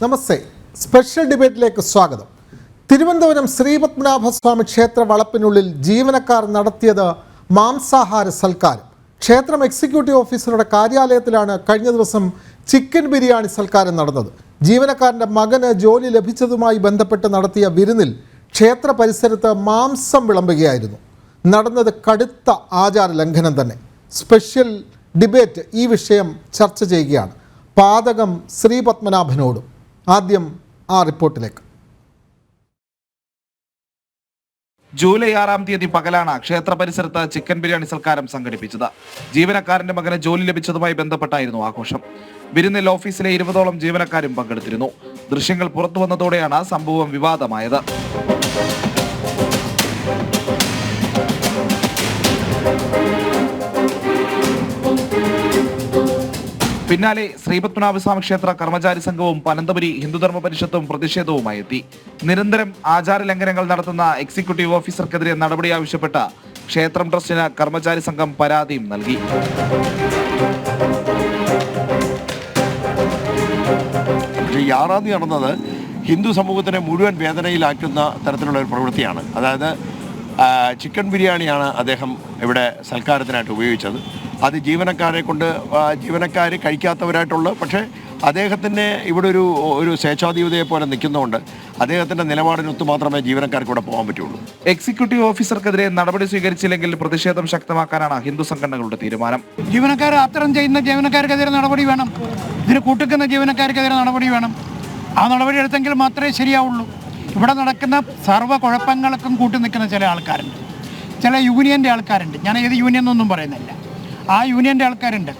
നമസ്തേ. Special ഡിബേറ്റിലേക്ക് സ്വാഗതം. തിരുവനന്തപുരം ശ്രീപത്മനാഭസ്വാമി ക്ഷേത്ര വളപ്പിനുള്ളിൽ ജീവനക്കാർ നടത്തിയത് മാംസാഹാര സൽക്കാരം. ക്ഷേത്രം എക്സിക്യൂട്ടീവ് ഓഫീസറുടെ കാര്യാലയത്തിലാണ് കഴിഞ്ഞ ദിവസം ചിക്കൻ ബിരിയാണി സൽക്കാരം നടന്നത്. ജീവനക്കാരൻ്റെ മകന് ജോലി ലഭിച്ചതുമായി ബന്ധപ്പെട്ട് നടത്തിയ വിരുന്നിൽ ക്ഷേത്ര പരിസരത്ത് മാംസം വിളമ്പുകയായിരുന്നു. നടന്നത് കടുത്ത ആചാര ലംഘനം തന്നെ. സ്പെഷ്യൽ ഡിബേറ്റ് ഈ വിഷയം ചർച്ച ചെയ്യുകയാണ്. പാതകം ശ്രീപത്മനാഭനോടും. ആദ്യം ആ റിപ്പോർട്ടിലേക്ക്. ജൂലൈ 6-ാം തീയതി പകലാണ് ക്ഷേത്ര പരിസരത്ത് ചിക്കൻ ബിരിയാണി സൽക്കാരം സംഘടിപ്പിച്ചത്. ജീവനക്കാരന്റെ മകന് ജോലി ലഭിച്ചതുമായി ബന്ധപ്പെട്ടായിരുന്നു ആഘോഷം. വിരുന്നിൽ ഓഫീസിലെ 20ഓളം ജീവനക്കാരും പങ്കെടുത്തിരുന്നു. ദൃശ്യങ്ങൾ പുറത്തു വന്നതോടെയാണ് സംഭവം വിവാദമായത്. പിന്നാലെ ശ്രീപത്മനാഭസ്വാമി ക്ഷേത്ര കർമ്മചാരി സംഘവും പനന്തപുരി ഹിന്ദുധർമ്മ പരിഷത്തും പ്രതിഷേധവുമായി എത്തി. നിരന്തരം ആചാര ലംഘനങ്ങൾ നടത്തുന്ന എക്സിക്യൂട്ടീവ് ഓഫീസർക്കെതിരെ നടപടി ആവശ്യപ്പെട്ട ക്ഷേത്രം ട്രസ്റ്റിന് കർമ്മചാരി സംഘം പരാതിയും നൽകി. ഈ ആറാതി നടന്നത് ഹിന്ദു സമൂഹത്തിനെ മുഴുവൻ വേദനയിലാക്കുന്ന തരത്തിലുള്ള ഒരു പ്രവൃത്തിയാണ്. അതായത് ചിക്കൻ ബിരിയാണിയാണ് അദ്ദേഹം ഇവിടെ സൽക്കാരത്തിനായിട്ട് ഉപയോഗിച്ചത്. അത് ജീവനക്കാർ കഴിക്കാത്തവരായിട്ടുള്ള, പക്ഷേ അദ്ദേഹത്തിൻ്റെ ഇവിടെ ഒരു സ്വേച്ഛാധിപതിയെ പോലെ നിൽക്കുന്നതുകൊണ്ട് അദ്ദേഹത്തിൻ്റെ നിലപാടിനൊത്ത് മാത്രമേ ജീവനക്കാർക്ക് ഇവിടെ പോകാൻ പറ്റുള്ളൂ. എക്സിക്യൂട്ടീവ് ഓഫീസർക്കെതിരെ നടപടി സ്വീകരിച്ചില്ലെങ്കിൽ പ്രതിഷേധം ശക്തമാക്കാനാണ് ഹിന്ദു സംഘടനകളുടെ തീരുമാനം. ജീവനക്കാർ അത്തരം ചെയ്യുന്ന ജീവനക്കാർക്കെതിരെ നടപടി വേണം. ഇതിന് കൂട്ടുക്കുന്ന ജീവനക്കാർക്കെതിരെ നടപടി വേണം. ആ നടപടി എടുത്തെങ്കിൽ മാത്രമേ ശരിയാവുള്ളൂ. ഇവിടെ നടക്കുന്ന സർവ്വ കുഴപ്പങ്ങൾക്കും കൂട്ടു നിൽക്കുന്ന ചില ആൾക്കാരുണ്ട്, ചില യൂണിയൻ്റെ ആൾക്കാരുണ്ട്. ഞാൻ ഏത് യൂണിയൻ എന്നൊന്നും പറയുന്നില്ല, ആ യൂണിയൻ്റെ ആൾക്കാരുണ്ട്.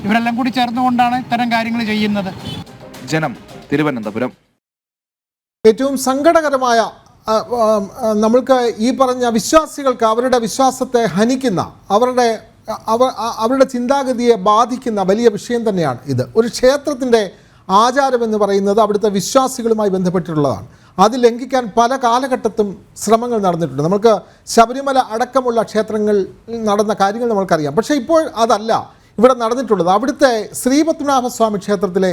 ഇവരെല്ലാം കൂടി ചേർന്നുകൊണ്ടാണ് ഇത്തരം കാര്യങ്ങൾ ചെയ്യുന്നത്. ജനം, തിരുവനന്തപുരം. ഏറ്റവും സങ്കടകരമായ, നമ്മൾക്ക് ഈ പറഞ്ഞ വിശ്വാസികൾക്ക് അവരുടെ വിശ്വാസത്തെ ഹനിക്കുന്ന, അവരുടെ ചിന്താഗതിയെ ബാധിക്കുന്ന വലിയ വിഷയം തന്നെയാണ് ഇത്. ഒരു ക്ഷേത്രത്തിൻ്റെ ആചാരമെന്ന് പറയുന്നത് അവിടുത്തെ വിശ്വാസികളുമായി ബന്ധപ്പെട്ടിട്ടുള്ളതാണ്. അത് ലംഘിക്കാൻ പല കാലഘട്ടത്തും ശ്രമങ്ങൾ നടന്നിട്ടുണ്ട്. നമുക്ക് ശബരിമല അടക്കമുള്ള ക്ഷേത്രങ്ങളിൽ നടന്ന കാര്യങ്ങൾ നമ്മൾക്കറിയാം. പക്ഷേ ഇപ്പോൾ അതല്ല ഇവിടെ നടന്നിട്ടുള്ളത്. അവിടുത്തെ ശ്രീപത്മനാഭസ്വാമി ക്ഷേത്രത്തിലെ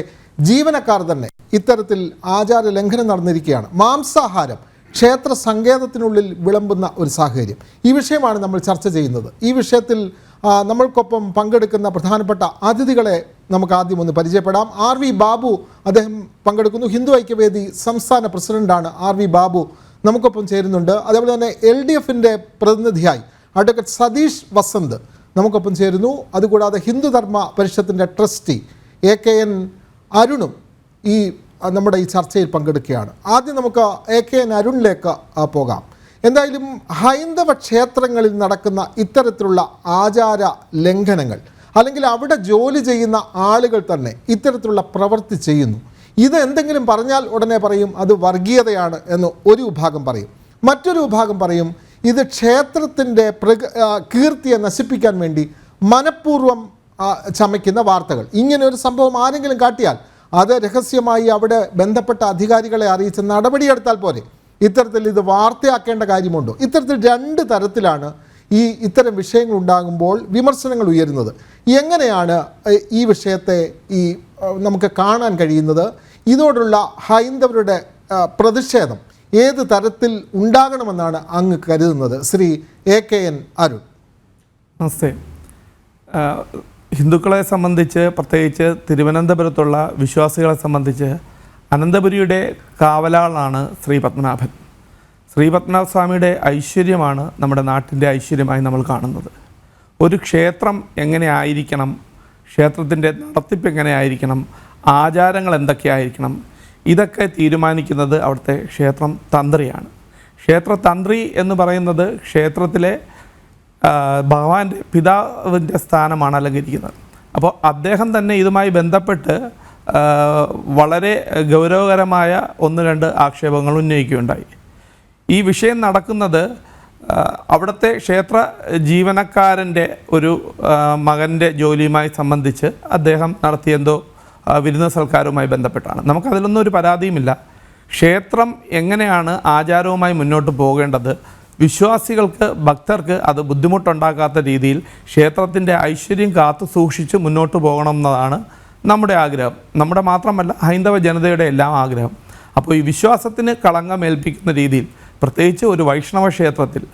ജീവനക്കാർ തന്നെ ഇത്തരത്തിൽ ആചാര ലംഘനം നടന്നിരിക്കുകയാണ്. മാംസാഹാരം ക്ഷേത്ര സങ്കേതത്തിനുള്ളിൽ വിളമ്പുന്ന ഒരു സാഹചര്യം. ഈ വിഷയമാണ് നമ്മൾ ചർച്ച ചെയ്യുന്നത്. ഈ വിഷയത്തിൽ നമ്മൾക്കൊപ്പം പങ്കെടുക്കുന്ന പ്രധാനപ്പെട്ട അതിഥികളെ നമുക്ക് ആദ്യം ഒന്ന് പരിചയപ്പെടാം. ആർ വി ബാബു അദ്ദേഹം പങ്കെടുക്കുന്നു. ഹിന്ദു ഐക്യവേദി സംസ്ഥാന പ്രസിഡന്റാണ് ആർ വി ബാബു നമുക്കൊപ്പം ചേരുന്നുണ്ട്. അതേപോലെ തന്നെ LDFിൻ്റെ പ്രതിനിധിയായി അഡ്വക്കേറ്റ് സതീഷ് വസന്ത് നമുക്കൊപ്പം ചേരുന്നു. അതുകൂടാതെ ഹിന്ദുധർമ്മ പരിഷത്തിൻ്റെ ട്രസ്റ്റി AKN അരുണും നമ്മുടെ ഈ ചർച്ചയിൽ പങ്കെടുക്കുകയാണ്. ആദ്യം നമുക്ക് AKN അരുണിലേക്ക് പോകാം. എന്തായാലും ഹൈന്ദവ ക്ഷേത്രങ്ങളിൽ നടക്കുന്ന ഇത്തരത്തിലുള്ള ആചാര ലംഘനങ്ങൾ, അല്ലെങ്കിൽ അവിടെ ജോലി ചെയ്യുന്ന ആളുകൾ തന്നെ ഇത്തരത്തിലുള്ള പ്രവൃത്തി ചെയ്യുന്നു. ഇത് എന്തെങ്കിലും പറഞ്ഞാൽ ഉടനെ പറയും അത് വർഗീയതയാണ് എന്ന് ഒരു വിഭാഗം പറയും. മറ്റൊരു വിഭാഗം പറയും ഇത് ക്ഷേത്രത്തിൻ്റെ കീർത്തിയെ നശിപ്പിക്കാൻ വേണ്ടി മനഃപൂർവ്വം ചമയ്ക്കുന്ന വാർത്തകൾ. ഇങ്ങനെ ഒരു സംഭവം ആരെങ്കിലും കാട്ടിയാൽ അത് രഹസ്യമായി അവിടെ ബന്ധപ്പെട്ട അധികാരികളെ അറിയിച്ച് നടപടിയെടുത്താൽ പോരെ. ഇത്തരത്തിൽ ഇത് വാർത്തയാക്കേണ്ട കാര്യമുണ്ടോ? ഇത്തരത്തിൽ രണ്ട് തരത്തിലാണ് ഇത്തരം വിഷയങ്ങൾ ഉണ്ടാകുമ്പോൾ വിമർശനങ്ങൾ ഉയരുന്നത്. എങ്ങനെയാണ് ഈ വിഷയത്തെ നമുക്ക് കാണാൻ കഴിയുന്നത്? ഇതോടുള്ള ഹൈന്ദവരുടെ പ്രതിഷേധം ഏത് തരത്തിൽ ഉണ്ടാകണമെന്നാണ് അങ്ങ് കരുതുന്നത്? ശ്രീ AKN അരുൺ. നമസ്തേ. ഹിന്ദുക്കളെ സംബന്ധിച്ച്, പ്രത്യേകിച്ച് തിരുവനന്തപുരത്തുള്ള വിശ്വാസികളെ സംബന്ധിച്ച് അനന്തപുരിയുടെ കാവലാളാണ് ശ്രീപത്മനാഭൻ. ശ്രീപത്മനാഭസ്വാമിയുടെ ഐശ്വര്യമാണ് നമ്മുടെ നാട്ടിൻ്റെ ഐശ്വര്യമായി നമ്മൾ കാണുന്നത്. ഒരു ക്ഷേത്രം എങ്ങനെ ആയിരിക്കണം, ക്ഷേത്രത്തിൻ്റെ നടത്തിപ്പ് എങ്ങനെ ആയിരിക്കണം, ആചാരങ്ങൾ എന്തൊക്കെയായിരിക്കണം, ഇതൊക്കെ തീരുമാനിക്കുന്നത് അവിടുത്തെ ക്ഷേത്രം തന്ത്രിയാണ്. ക്ഷേത്രതന്ത്രി എന്ന് പറയുന്നത് ക്ഷേത്രത്തിലെ ഭഗവാന്റെ പിതാവിൻ്റെ സ്ഥാനമാണ് അലങ്കരിക്കുന്നത്. അപ്പോൾ അദ്ദേഹം തന്നെ ഇതുമായി ബന്ധപ്പെട്ട് വളരെ ഗൗരവകരമായ 1-2 ആക്ഷേപങ്ങൾ ഉന്നയിക്കുകയുണ്ടായി. ഈ വിഷയം നടക്കുന്നത് അവിടുത്തെ ക്ഷേത്ര ജീവനക്കാരൻ്റെ ഒരു മകൻ്റെ ജോലിയുമായി സംബന്ധിച്ച് അദ്ദേഹം നടത്തിയെന്തോ വിരുന്ന സൽക്കാരവുമായി ബന്ധപ്പെട്ടാണ്. നമുക്കതിലൊന്നും ഒരു പരാതിയുമില്ല. ക്ഷേത്രം എങ്ങനെയാണ് ആചാരവുമായി മുന്നോട്ട് പോകേണ്ടത്, വിശ്വാസികൾക്ക്, ഭക്തർക്ക് അത് ബുദ്ധിമുട്ടുണ്ടാക്കാത്ത രീതിയിൽ ക്ഷേത്രത്തിൻ്റെ ഐശ്വര്യം കാത്തു സൂക്ഷിച്ച് മുന്നോട്ട് പോകണം എന്നതാണ് നമ്മുടെ ആഗ്രഹം, നമ്മുടെ മാത്രമല്ല ഹൈന്ദവ ജനതയുടെ എല്ലാം ആഗ്രഹം. അപ്പോൾ ഈ വിശ്വാസത്തിന് കളങ്കമേൽപ്പിക്കുന്ന രീതിയിൽ, പ്രത്യേകിച്ച് ഒരു വൈഷ്ണവ ക്ഷേത്രത്തിൽ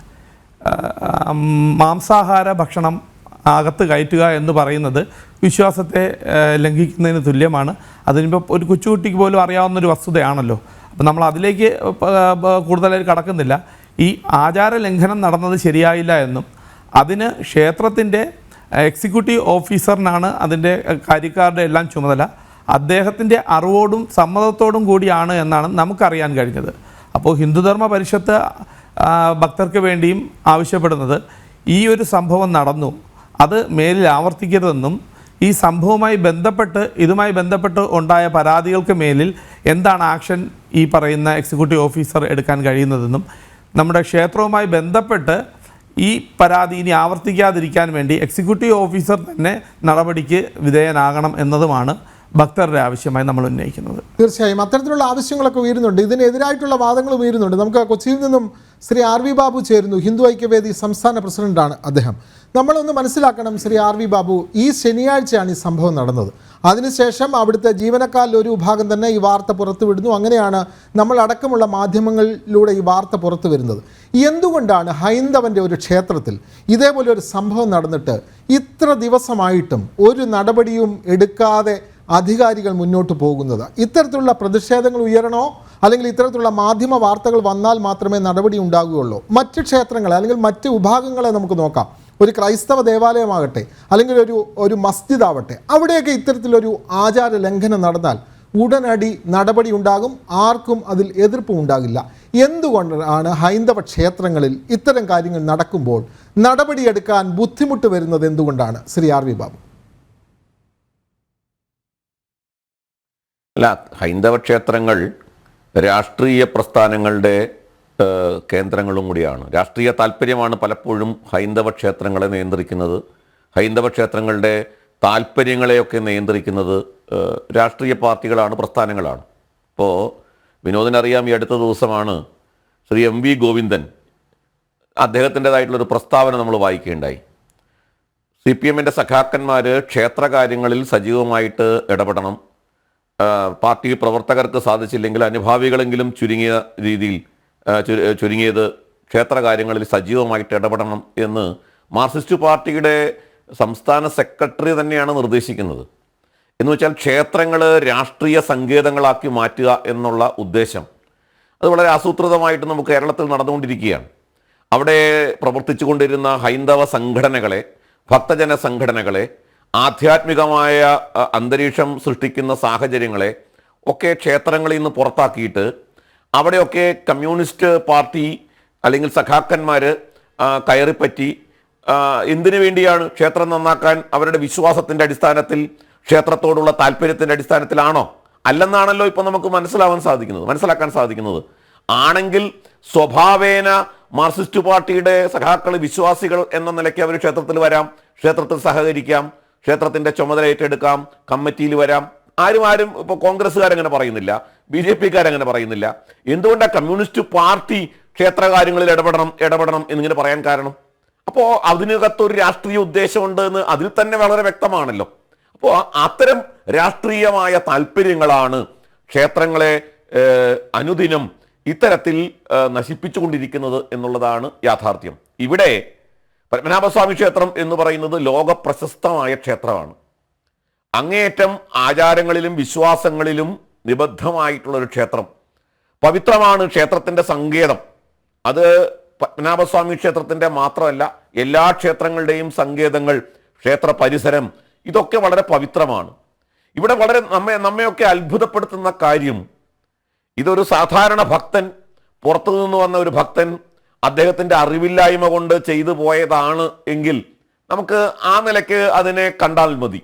മാംസാഹാര ഭക്ഷണം അകത്ത് കയറ്റുക എന്ന് പറയുന്നത് വിശ്വാസത്തെ ലംഘിക്കുന്നതിന് തുല്യമാണ്. അതിനിപ്പോൾ ഒരു കൊച്ചുകുട്ടിക്ക് പോലും അറിയാവുന്നൊരു വസ്തുതയാണല്ലോ. അപ്പോൾ നമ്മൾ അതിലേക്ക് കൂടുതലായി കടക്കുന്നില്ല. ഈ ആചാര ലംഘനം നടന്നത് ശരിയായില്ല എന്നും അതിന് ക്ഷേത്രത്തിൻ്റെ എക്സിക്യൂട്ടീവ് ഓഫീസറിനാണ് അതിൻ്റെ കാര്യക്കാരുടെ എല്ലാം ചുമതല, അദ്ദേഹത്തിൻ്റെ അറിവോടും സമ്മതത്തോടും കൂടിയാണ് എന്നാണ് നമുക്കറിയാൻ കഴിഞ്ഞത്. അപ്പോൾ ഹിന്ദുധർമ്മ പരിഷത്ത് ഭക്തർക്ക് വേണ്ടിയും ആവശ്യപ്പെടുന്നത് ഈ ഒരു സംഭവം നടന്നു, അത് മേലിൽ ആവർത്തിക്കരുതെന്നും ഈ സംഭവവുമായി ബന്ധപ്പെട്ട് ഉണ്ടായ പരാതികൾക്ക് മേലിൽ എന്താണ് ആക്ഷൻ ഈ പറയുന്ന എക്സിക്യൂട്ടീവ് ഓഫീസർ എടുക്കാൻ കഴിയുന്നതെന്നും നമ്മുടെ ക്ഷേത്രവുമായി ബന്ധപ്പെട്ട് ഈ പരാതി ഇനി ആവർത്തിക്കാതിരിക്കാൻ വേണ്ടി എക്സിക്യൂട്ടീവ് ഓഫീസർ തന്നെ നടപടിക്ക് വിധേയനാകണം എന്നതുമാണ് ഭക്തരുടെ ആവശ്യമായി നമ്മൾ ഉന്നയിക്കുന്നത്. തീർച്ചയായും അത്തരത്തിലുള്ള ആവശ്യങ്ങളൊക്കെ ഉയരുന്നുണ്ട്, ഇതിനെതിരായിട്ടുള്ള വാദങ്ങൾ ഉയരുന്നുണ്ട്. നമുക്ക് കൊച്ചിയിൽ നിന്നും ശ്രീ RV ബാബു ചേരുന്നു, ഹിന്ദു ഐക്യവേദി സംസ്ഥാന പ്രസിഡന്റാണ് അദ്ദേഹം. നമ്മളൊന്ന് മനസ്സിലാക്കണം ശ്രീ RV ബാബു, ഈ ശനിയാഴ്ചയാണ് ഈ സംഭവം നടന്നത്. അതിനുശേഷം അവിടുത്തെ ജീവനക്കാരിൽ ഒരു വിഭാഗം തന്നെ ഈ വാർത്ത പുറത്തുവിടുന്നു. അങ്ങനെയാണ് നമ്മൾ അടക്കമുള്ള മാധ്യമങ്ങളിലൂടെ ഈ വാർത്ത പുറത്തു വരുന്നത്. എന്തുകൊണ്ടാണ് ഹൈന്ദവൻ്റെ ഒരു ക്ഷേത്രത്തിൽ ഇതേപോലെ ഒരു സംഭവം നടന്നിട്ട് ഇത്ര ദിവസമായിട്ടും ഒരു നടപടിയും എടുക്കാതെ അധികാരികൾ മുന്നോട്ട് പോകുന്നത്? ഇത്തരത്തിലുള്ള പ്രതിഷേധങ്ങൾ ഉയരണോ, അല്ലെങ്കിൽ ഇത്തരത്തിലുള്ള മാധ്യമ വാർത്തകൾ വന്നാൽ മാത്രമേ നടപടി ഉണ്ടാകുകയുള്ളൂ? മറ്റ് ക്ഷേത്രങ്ങളെ അല്ലെങ്കിൽ മറ്റ് വിഭാഗങ്ങളെ നമുക്ക് നോക്കാം. ഒരു ക്രൈസ്തവ ദേവാലയമാകട്ടെ, അല്ലെങ്കിൽ ഒരു മസ്ജിദ് ആവട്ടെ, അവിടെയൊക്കെ ഇത്തരത്തിലൊരു ആചാര ലംഘനം നടന്നാൽ ഉടനടി നടപടി ഉണ്ടാകും, ആർക്കും അതിൽ എതിർപ്പും ഉണ്ടാകില്ല. എന്തുകൊണ്ടാണ് ഹൈന്ദവ ക്ഷേത്രങ്ങളിൽ ഇത്തരം കാര്യങ്ങൾ നടക്കുമ്പോൾ നടപടിയെടുക്കാൻ ബുദ്ധിമുട്ട് വരുന്നത്? എന്തുകൊണ്ടാണ് ശ്രീ RV ബാബു? അല്ല, ഹൈന്ദവ ക്ഷേത്രങ്ങൾ രാഷ്ട്രീയ പ്രസ്ഥാനങ്ങളുടെ കേന്ദ്രങ്ങളും കൂടിയാണ്. രാഷ്ട്രീയ താല്പര്യമാണ് പലപ്പോഴും ഹൈന്ദവ ക്ഷേത്രങ്ങളെ നിയന്ത്രിക്കുന്നത്. ഹൈന്ദവ ക്ഷേത്രങ്ങളുടെ താല്പര്യങ്ങളെയൊക്കെ നിയന്ത്രിക്കുന്നത് രാഷ്ട്രീയ പാർട്ടികളാണ്, പ്രസ്ഥാനങ്ങളാണ്. ഇപ്പോൾ വിനോദിനറിയാം, ഈ അടുത്ത ദിവസമാണ് ശ്രീ MV ഗോവിന്ദൻ അദ്ദേഹത്തിൻ്റെതായിട്ടുള്ളൊരു പ്രസ്താവന നമ്മൾ വായിക്കുകയുണ്ടായി. CPM-ൻ്റെ സഖാക്കന്മാർ ക്ഷേത്രകാര്യങ്ങളിൽ സജീവമായിട്ട് ഇടപെടണം, പാർട്ടി പ്രവർത്തകർക്ക് സാധിച്ചില്ലെങ്കിൽ അനുഭാവികളെങ്കിലും ചുരുങ്ങിയത് ക്ഷേത്രകാര്യങ്ങളിൽ സജീവമായിട്ട് ഇടപെടണം എന്ന് മാർക്സിസ്റ്റ് പാർട്ടിയുടെ സംസ്ഥാന സെക്രട്ടറി തന്നെയാണ് നിർദ്ദേശിക്കുന്നത്. എന്ന് വെച്ചാൽ ക്ഷേത്രങ്ങൾ രാഷ്ട്രീയ സങ്കേതങ്ങളാക്കി മാറ്റുക എന്നുള്ള ഉദ്ദേശം അത് വളരെ ആസൂത്രിതമായിട്ട് നമുക്ക് കേരളത്തിൽ നടന്നുകൊണ്ടിരിക്കുകയാണ്. അവിടെ പ്രവർത്തിച്ചു കൊണ്ടിരുന്ന ഹൈന്ദവ സംഘടനകളെ, ഭക്തജന സംഘടനകളെ, ആധ്യാത്മികമായ അന്തരീക്ഷം സൃഷ്ടിക്കുന്ന സാഹചര്യങ്ങളെ ഒക്കെ ക്ഷേത്രങ്ങളിൽ നിന്ന് പുറത്താക്കിയിട്ട് അവിടെയൊക്കെ കമ്മ്യൂണിസ്റ്റ് പാർട്ടി അല്ലെങ്കിൽ സഖാക്കന്മാർ കയറിപ്പറ്റി എന്തിനു വേണ്ടിയാണ്? ക്ഷേത്രം നന്നാക്കാൻ, അവരുടെ വിശ്വാസത്തിൻ്റെ അടിസ്ഥാനത്തിൽ, ക്ഷേത്രത്തോടുള്ള താല്പര്യത്തിൻ്റെ അടിസ്ഥാനത്തിലാണോ? അല്ലെന്നാണല്ലോ ഇപ്പോൾ നമുക്ക് മനസ്സിലാക്കാൻ സാധിക്കുന്നത്. ആണെങ്കിൽ സ്വഭാവേന മാർക്സിസ്റ്റ് പാർട്ടിയുടെ സഖാക്കൾ, വിശ്വാസികൾ എന്ന നിലയ്ക്ക് അവർ ക്ഷേത്രത്തിൽ വരാം, ക്ഷേത്രത്തിൽ സഹകരിക്കാം, ക്ഷേത്രത്തിൻ്റെ ചുമതല ഏറ്റെടുക്കാം, കമ്മിറ്റിയിൽ വരാം. ആരും ഇപ്പോൾ കോൺഗ്രസ്സുകാരങ്ങനെ പറയുന്നില്ല, BJP-ക്കാരങ്ങനെ പറയുന്നില്ല. എന്തുകൊണ്ടാണ് കമ്മ്യൂണിസ്റ്റ് പാർട്ടി ക്ഷേത്രകാര്യങ്ങളിൽ ഇടപെടണം എന്നിങ്ങനെ പറയാൻ കാരണം? അപ്പോൾ അതിനകത്തൊരു രാഷ്ട്രീയ ഉദ്ദേശമുണ്ട് എന്ന് അതിൽ തന്നെ വളരെ വ്യക്തമാണല്ലോ. അപ്പോൾ അത്തരം രാഷ്ട്രീയമായ താല്പര്യങ്ങളാണ് ക്ഷേത്രങ്ങളെ അനുദിനം ഇത്തരത്തിൽ നശിപ്പിച്ചുകൊണ്ടിരിക്കുന്നത് എന്നുള്ളതാണ് യാഥാർത്ഥ്യം. ഇവിടെ പത്മനാഭസ്വാമി ക്ഷേത്രം എന്ന് പറയുന്നത് ലോക പ്രശസ്തമായ ക്ഷേത്രമാണ്. അങ്ങേയറ്റം ആചാരങ്ങളിലും വിശ്വാസങ്ങളിലും നിബദ്ധമായിട്ടുള്ളൊരു ക്ഷേത്രം. പവിത്രമാണ് ക്ഷേത്രത്തിൻ്റെ സങ്കേതം. അത് പത്മനാഭസ്വാമി ക്ഷേത്രത്തിൻ്റെ മാത്രമല്ല, എല്ലാ ക്ഷേത്രങ്ങളുടെയും സങ്കേതങ്ങൾ, ക്ഷേത്ര പരിസരം, ഇതൊക്കെ വളരെ പവിത്രമാണ്. ഇവിടെ വളരെ നമ്മയൊക്കെ അത്ഭുതപ്പെടുത്തുന്ന കാര്യം, ഇതൊരു സാധാരണ ഭക്തൻ, പുറത്തുനിന്ന് വന്ന ഒരു ഭക്തൻ അദ്ദേഹത്തിൻ്റെ അറിവില്ലായ്മ കൊണ്ട് ചെയ്തു പോയതാണ് എങ്കിൽ നമുക്ക് ആ നിലയ്ക്ക് അതിനെ കണ്ടാൽ മതി.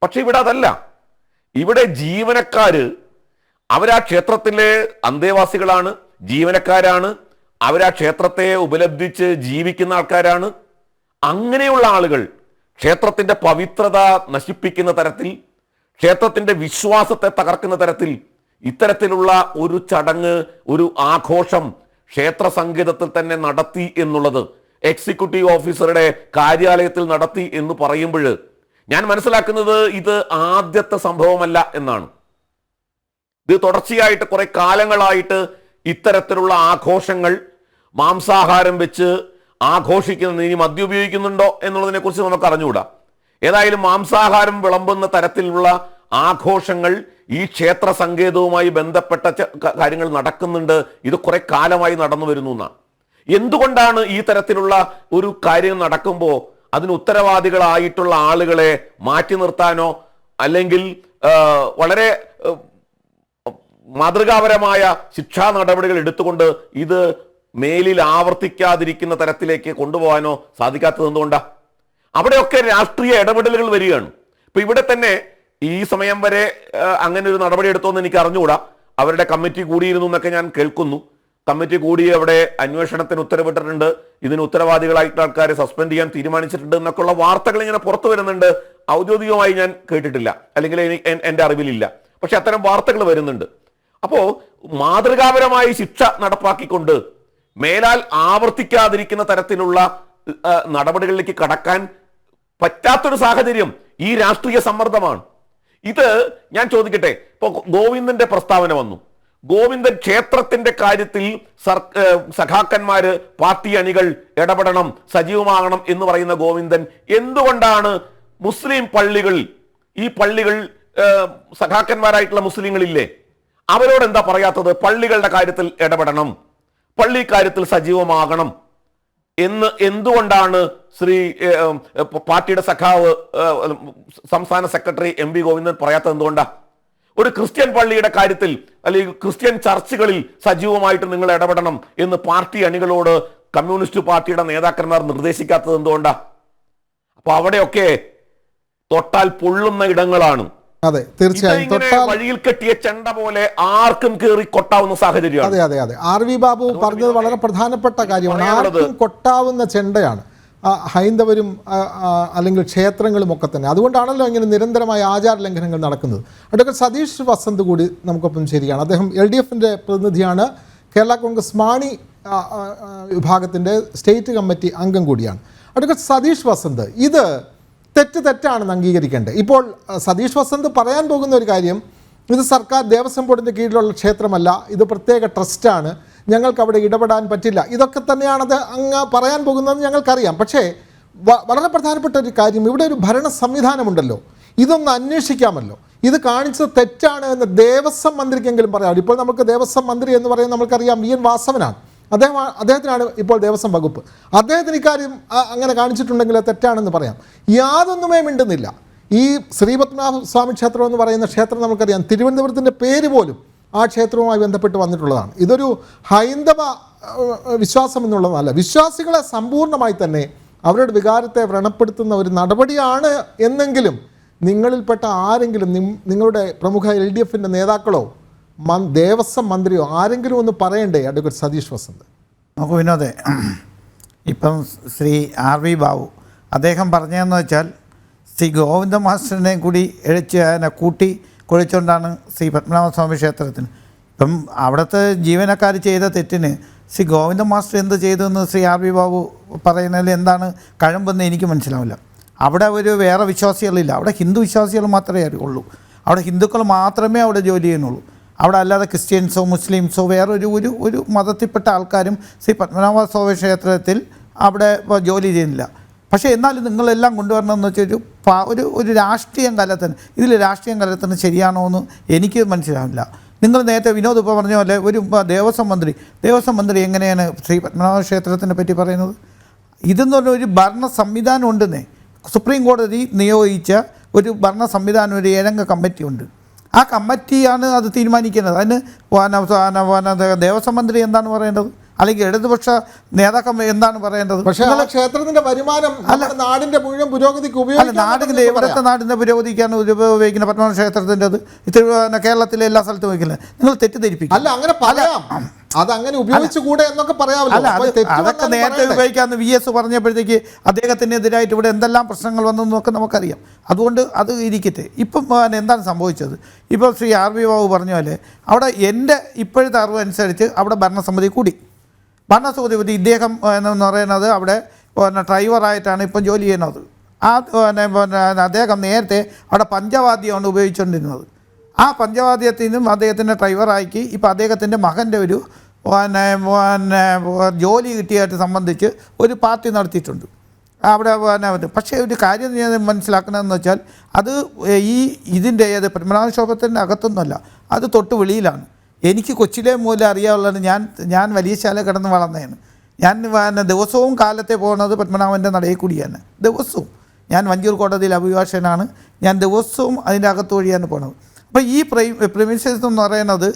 പക്ഷെ ഇവിടെ അതല്ല. ഇവിടെ ജീവനക്കാര്, അവരാ ക്ഷേത്രത്തിലെ അന്തേവാസികളാണ്, ജീവനക്കാരാണ്, അവരാ ക്ഷേത്രത്തെ ഉപലബ്ധിച്ച് ജീവിക്കുന്ന ആൾക്കാരാണ്. അങ്ങനെയുള്ള ആളുകൾ ക്ഷേത്രത്തിൻ്റെ പവിത്രത നശിപ്പിക്കുന്ന തരത്തിൽ, ക്ഷേത്രത്തിൻ്റെ വിശ്വാസത്തെ തകർക്കുന്ന തരത്തിൽ ഇത്തരത്തിലുള്ള ഒരു ചടങ്ങ്, ഒരു ആഘോഷം ക്ഷേത്ര സംഗീതത്തിൽ തന്നെ നടത്തി എന്നുള്ളത്, എക്സിക്യൂട്ടീവ് ഓഫീസറുടെ കാര്യാലയത്തിൽ നടത്തി എന്ന് പറയുമ്പോൾ ഞാൻ മനസ്സിലാക്കുന്നത് ഇത് ആദ്യത്തെ സംഭവമല്ല എന്നാണ്. ഇത് തുടർച്ചയായിട്ട് കുറെ കാലങ്ങളായിട്ട് ഇത്തരത്തിലുള്ള ആഘോഷങ്ങൾ, മാംസാഹാരം വെച്ച് ആഘോഷിക്കുന്നത്, ഇനി മദ്യം ഉപയോഗിക്കുന്നുണ്ടോ എന്നുള്ളതിനെ കുറിച്ച് നമുക്ക് അറിഞ്ഞുകൂടാ. ഏതായാലും മാംസാഹാരം വിളമ്പുന്ന തരത്തിലുള്ള ആഘോഷങ്ങൾ ഈ ക്ഷേത്ര സങ്കേതവുമായി ബന്ധപ്പെട്ട കാര്യങ്ങൾ നടക്കുന്നുണ്ട്. ഇത് കുറെ കാലമായി നടന്നു വരുന്നു എന്നാണ്. എന്തുകൊണ്ടാണ് ഈ തരത്തിലുള്ള ഒരു കാര്യം നടക്കുമ്പോൾ അതിന് ഉത്തരവാദികളായിട്ടുള്ള ആളുകളെ മാറ്റി നിർത്താനോ അല്ലെങ്കിൽ വളരെ മാതൃകാപരമായ ശിക്ഷാ നടപടികൾ എടുത്തുകൊണ്ട് ഇത് മേലിൽ ആവർത്തിക്കാതിരിക്കുന്ന തരത്തിലേക്ക് കൊണ്ടുപോകാനോ സാധിക്കാത്തത് എന്തുകൊണ്ടാ? അവിടെയൊക്കെ രാഷ്ട്രീയ ഇടപെടലുകൾ വരികയാണ്. ഇപ്പൊ ഇവിടെ തന്നെ ഈ സമയം വരെ അങ്ങനെ ഒരു നടപടി എടുത്തോന്ന് എനിക്ക് അറിഞ്ഞുകൂടാ. അവരുടെ കമ്മിറ്റി കൂടിയിരുന്നു എന്നൊക്കെ ഞാൻ കേൾക്കുന്നു. കമ്മിറ്റി കൂടി അവിടെ അന്വേഷണത്തിന് ഉത്തരവിട്ടിട്ടുണ്ട്, ഇതിന് ഉത്തരവാദികളായിട്ടുള്ള ആൾക്കാരെ സസ്പെൻഡ് ചെയ്യാൻ തീരുമാനിച്ചിട്ടുണ്ട് എന്നൊക്കെയുള്ള വാർത്തകൾ ഇങ്ങനെ പുറത്തു വരുന്നുണ്ട്. ഔദ്യോഗികമായി ഞാൻ കേട്ടിട്ടില്ല, അല്ലെങ്കിൽ എൻ്റെ അറിവിലില്ല. പക്ഷെ അത്തരം വാർത്തകൾ വരുന്നുണ്ട്. അപ്പോ മാതൃകാപരമായി ശിക്ഷ നടപ്പാക്കിക്കൊണ്ട് മേലാൽ ആവർത്തിക്കാതിരിക്കുന്ന തരത്തിലുള്ള നടപടികളിലേക്ക് കടക്കാൻ പറ്റാത്തൊരു സാഹചര്യം ഈ രാഷ്ട്രീയ സമ്മർദ്ദമാണ്. ഇത് ഞാൻ ചോദിക്കട്ടെ, ഇപ്പൊ ഗോവിന്ദന്റെ പ്രസ്താവന വന്നു. ഗോവിന്ദൻ ക്ഷേത്രത്തിന്റെ കാര്യത്തിൽ സഖാക്കന്മാര്, പാർട്ടി അണികൾ ഇടപെടണം, സജീവമാകണം എന്ന് പറയുന്ന ഗോവിന്ദൻ എന്തുകൊണ്ടാണ് മുസ്ലിം പള്ളികൾ, ഈ പള്ളികൾ സഖാക്കന്മാരായിട്ടുള്ള മുസ്ലിങ്ങളില്ലേ, അവരോട് എന്താ പറയാത്തത്? പള്ളികളുടെ കാര്യത്തിൽ ഇടപെടണം, പള്ളി കാര്യത്തിൽ സജീവമാകണം എന്ന് എന്തുകൊണ്ടാണ് പാർട്ടിയുടെ സഖാവ് സംസ്ഥാന സെക്രട്ടറി എം വി ഗോവിന്ദൻ പറയാത്തത്? എന്തുകൊണ്ടാ? ഒരു ക്രിസ്ത്യൻ പള്ളിയുടെ കാര്യത്തിൽ അല്ലെങ്കിൽ ക്രിസ്ത്യൻ ചർച്ചുകളിൽ സജീവമായിട്ട് നിങ്ങൾ ഇടപെടണം എന്ന് പാർട്ടി അണികളോട് കമ്മ്യൂണിസ്റ്റ് പാർട്ടിയുടെ നേതാക്കന്മാർ നിർദ്ദേശിക്കാത്തത് എന്തുകൊണ്ടാ? അപ്പൊ അവിടെയൊക്കെ തൊട്ടാൽ പൊള്ളുന്ന ഇടങ്ങളാണ്. അതെ, തീർച്ചയായും. വഴിയിൽ കെട്ടിയ ചെണ്ട പോലെ ആർക്കും കയറി കൊട്ടാവുന്ന സാഹചര്യമാണ്. അതെ അതെ അതെ, ആർ വി ബാബു പറഞ്ഞത് വളരെ പ്രധാനപ്പെട്ട കാര്യമാണ്. ആർക്കും കൊട്ടാവുന്ന ചെണ്ടയാണ് ഹൈന്ദവരും അല്ലെങ്കിൽ ക്ഷേത്രങ്ങളും ഒക്കെ തന്നെ. അതുകൊണ്ടാണല്ലോ ഇങ്ങനെ നിരന്തരമായ ആചാര ലംഘനങ്ങൾ നടക്കുന്നത്. അഡ്വക്കേറ്റ് സതീഷ് വസന്ത് കൂടി നമുക്കൊപ്പം ശരിയാണ്. അദ്ദേഹം LDFന്റെ പ്രതിനിധിയാണ്, കേരള കോൺഗ്രസ് മാണി വിഭാഗത്തിൻ്റെ സ്റ്റേറ്റ് കമ്മിറ്റി അംഗം കൂടിയാണ്. അഡ്വക്കേറ്റ് സതീഷ് വസന്ത്, ഇത് തെറ്റാണെന്ന് അംഗീകരിക്കേണ്ടത്. ഇപ്പോൾ സതീഷ് വസന്ത് പറയാൻ പോകുന്ന ഒരു കാര്യം, ഇത് സർക്കാർ ദേവസ്വം ബോർഡിൻ്റെ കീഴിലുള്ള ക്ഷേത്രമല്ല, ഇത് പ്രത്യേക ട്രസ്റ്റാണ്, ഞങ്ങൾക്ക് അവിടെ ഇടപെടാൻ പറ്റില്ല, ഇതൊക്കെ തന്നെയാണത് അങ്ങ് പറയാൻ പോകുന്നതെന്ന് ഞങ്ങൾക്കറിയാം. പക്ഷേ വളരെ പ്രധാനപ്പെട്ട ഒരു കാര്യം, ഇവിടെ ഒരു ഭരണ സംവിധാനമുണ്ടല്ലോ, ഇതൊന്ന് അന്വേഷിക്കാമല്ലോ. ഇത് കാണിച്ചത് തെറ്റാണ് എന്ന് ദേവസ്വം മന്ത്രിക്കെങ്കിലും പറയാം. ഇപ്പോൾ നമുക്ക് ദേവസ്വം മന്ത്രി എന്ന് പറയുന്നത് നമുക്കറിയാം VN വാസവനാണ്. അദ്ദേഹത്തിനാണ് ഇപ്പോൾ ദേവസ്വം വകുപ്പ്. അദ്ദേഹത്തിന് ഇക്കാര്യം അങ്ങനെ കാണിച്ചിട്ടുണ്ടെങ്കിൽ തെറ്റാണെന്ന് പറയാം. യാതൊന്നുമേ മിണ്ടുന്നില്ല. ഈ ശ്രീപത്മനാഭ സ്വാമി ക്ഷേത്രം എന്ന് പറയുന്ന ക്ഷേത്രം നമുക്കറിയാം, തിരുവനന്തപുരത്തിൻ്റെ പേര് പോലും ആ ക്ഷേത്രവുമായി ബന്ധപ്പെട്ട് വന്നിട്ടുള്ളതാണ്. ഇതൊരു ഹൈന്ദവ വിശ്വാസം എന്നുള്ളതല്ല, വിശ്വാസികളെ സമ്പൂർണ്ണമായി തന്നെ അവരുടെ വികാരത്തെ വ്രണപ്പെടുത്തുന്ന ഒരു നടപടിയാണ് എന്നെങ്കിലും നിങ്ങളിൽപ്പെട്ട ആരെങ്കിലും, നിങ്ങളുടെ പ്രമുഖ LDFന്റെ നേതാക്കളോ ദേവസ്വം മന്ത്രിയോ ആരെങ്കിലും ഒന്ന് പറയണ്ടേ അഡ്വക്കേറ്റ് സതീഷ് വസന്ത്? നമുക്ക് വിനോദേ, ഇപ്പം ശ്രീ ആർ വി ബാബു അദ്ദേഹം പറഞ്ഞതെന്ന് വെച്ചാൽ ശ്രീ ഗോവിന്ദ മാസ്റ്ററിനെ കൂടി കൂട്ടി കുഴച്ചുകൊണ്ടാണ് ശ്രീ പത്മനാഭസ്വാമി ക്ഷേത്രത്തിന്. ഇപ്പം അവിടുത്തെ ജീവനക്കാർ ചെയ്ത തെറ്റിന് ശ്രീ ഗോവിന്ദ മാസ്റ്റർ എന്ത് ചെയ്തെന്ന് ശ്രീ ആർ വി ബാബു പറയുന്നതിൽ എന്താണ് കഴമ്പെന്ന് എനിക്ക് മനസ്സിലാവില്ല. അവിടെ ഒരു വേറെ വിശ്വാസികളില്ല, അവിടെ ഹിന്ദു വിശ്വാസികൾ മാത്രമേ ഉള്ളൂ. അവിടെ ഹിന്ദുക്കൾ മാത്രമേ അവിടെ ജോലി ചെയ്യുന്നുള്ളൂ. അവിടെ അല്ലാതെ ക്രിസ്ത്യൻസോ മുസ്ലിംസോ വേറൊരു ഒരു മതത്തിൽപ്പെട്ട ആൾക്കാരും ശ്രീ പത്മനാഭസ്വാമി ക്ഷേത്രത്തിൽ അവിടെ ജോലി ചെയ്യുന്നില്ല. പക്ഷേ എന്നാലും നിങ്ങളെല്ലാം കൊണ്ടുവരണമെന്ന് വെച്ചാൽ ഒരു രാഷ്ട്രീയം കലത്തിന്, ഇതിൽ രാഷ്ട്രീയം കലത്തിന് ശരിയാണോ എന്ന് എനിക്ക് മനസ്സിലാവില്ല. നിങ്ങൾ നേരത്തെ വിനോദ് ഇപ്പോൾ പറഞ്ഞ പോലെ ഒരു ദേവസ്വം മന്ത്രി എങ്ങനെയാണ് ശ്രീ പത്മനാഭ ക്ഷേത്രത്തിനെ പറ്റി പറയുന്നത്? ഇതെന്ന് പറഞ്ഞാൽ ഒരു ഭരണ സംവിധാനം ഉണ്ടെന്നേ. സുപ്രീം കോടതി നിയോഗിച്ച ഒരു ഭരണ സംവിധാനം, ഒരു 7 അംഗ കമ്മിറ്റിയുണ്ട്. ആ കമ്മിറ്റിയാണ് അത് തീരുമാനിക്കുന്നത്. അതിന് ദേവസ്വം മന്ത്രി എന്താണ് പറയേണ്ടത്, അല്ലെങ്കിൽ ഇടതുപക്ഷ നേതാക്കൾ എന്താണ് പറയേണ്ടത്? പക്ഷേ ക്ഷേത്രത്തിന്റെ വരുമാനം നാടിന്റെ മുഴുവൻ പുരോഗതിക്ക് നാടിന്റെ എവിടുത്തെ നാടിന്റെ പുരോഗതിക്കാണ് ഉപയോഗിക്കുന്നത് പത്മനാഭ ക്ഷേത്രത്തിൻ്റെത് കേരളത്തിലെ എല്ലാ സ്ഥലത്തും ഉപയോഗിക്കുന്നത്. നിങ്ങൾ തെറ്റിദ്ധരിപ്പിക്കും. അല്ല, അങ്ങനെ പറയാം, അതങ്ങനെ ഉപയോഗിച്ചുകൂടെ എന്നൊക്കെ പറയാമല്ലോ. അതൊക്കെ നേരത്തെ ഉപയോഗിക്കാമെന്ന് VS പറഞ്ഞപ്പോഴത്തേക്ക് അദ്ദേഹത്തിനെതിരായിട്ട് ഇവിടെ എന്തെല്ലാം പ്രശ്നങ്ങൾ വന്നെന്നൊക്കെ നമുക്കറിയാം. അതുകൊണ്ട് അത് ഇരിക്കട്ടെ. ഇപ്പം എന്താണ് സംഭവിച്ചത്? ഇപ്പോൾ ശ്രീ ആർ വി ബാബു പറഞ്ഞ പോലെ അവിടെ എൻ്റെ ഇപ്പോഴത്തെ അറിവ് അനുസരിച്ച് അവിടെ ഭരണസമിതി കൂടി. ഭരണസമിതി ഇദ്ദേഹം എന്ന് പറയുന്നത് അവിടെ ഡ്രൈവറായിട്ടാണ് ഇപ്പം ജോലി ചെയ്യുന്നത്. അദ്ദേഹം നേരത്തെ അവിടെ പഞ്ചവാദ്യമാണ് ഉപയോഗിച്ചുകൊണ്ടിരുന്നത്. ആ പഞ്ചവാദ്യത്തിൽ നിന്നും അദ്ദേഹത്തിൻ്റെ ഡ്രൈവറാക്കി ഇപ്പോൾ അദ്ദേഹത്തിൻ്റെ മകൻ്റെ ഒരു ജോലി കിട്ടിയതായിട്ട് സംബന്ധിച്ച് ഒരു പാർട്ടി നടത്തിയിട്ടുണ്ട് അവിടെ. പക്ഷേ ഒരു കാര്യം ഞാൻ മനസ്സിലാക്കണമെന്ന് വെച്ചാൽ അത് ഇതിൻ്റെ പത്മനാഭക്ഷേത്രത്തിൻ്റെ അകത്തൊന്നുമല്ല, അത് തൊട്ട് വെളിയിലാണ്. എനിക്ക് കൊച്ചിലെ മൂലം അറിയാവുള്ളത്, ഞാൻ വലിയ ശാല കിടന്ന് വളർന്നതാണ്. ഞാൻ ദിവസവും കാലത്തെ പോകുന്നത് പത്മനാഭൻ്റെ നടയിൽ കൂടിയാണ്. ദിവസവും ഞാൻ വഞ്ചൂർ കോടതിയിൽ അഭിഭാഷകനാണ്. ഞാൻ ദിവസവും അതിൻ്റെ അകത്ത് വഴിയാണ് പോകുന്നത്. അപ്പോൾ ഈ പ്രിമിസസ് എന്ന് പറയുന്നത്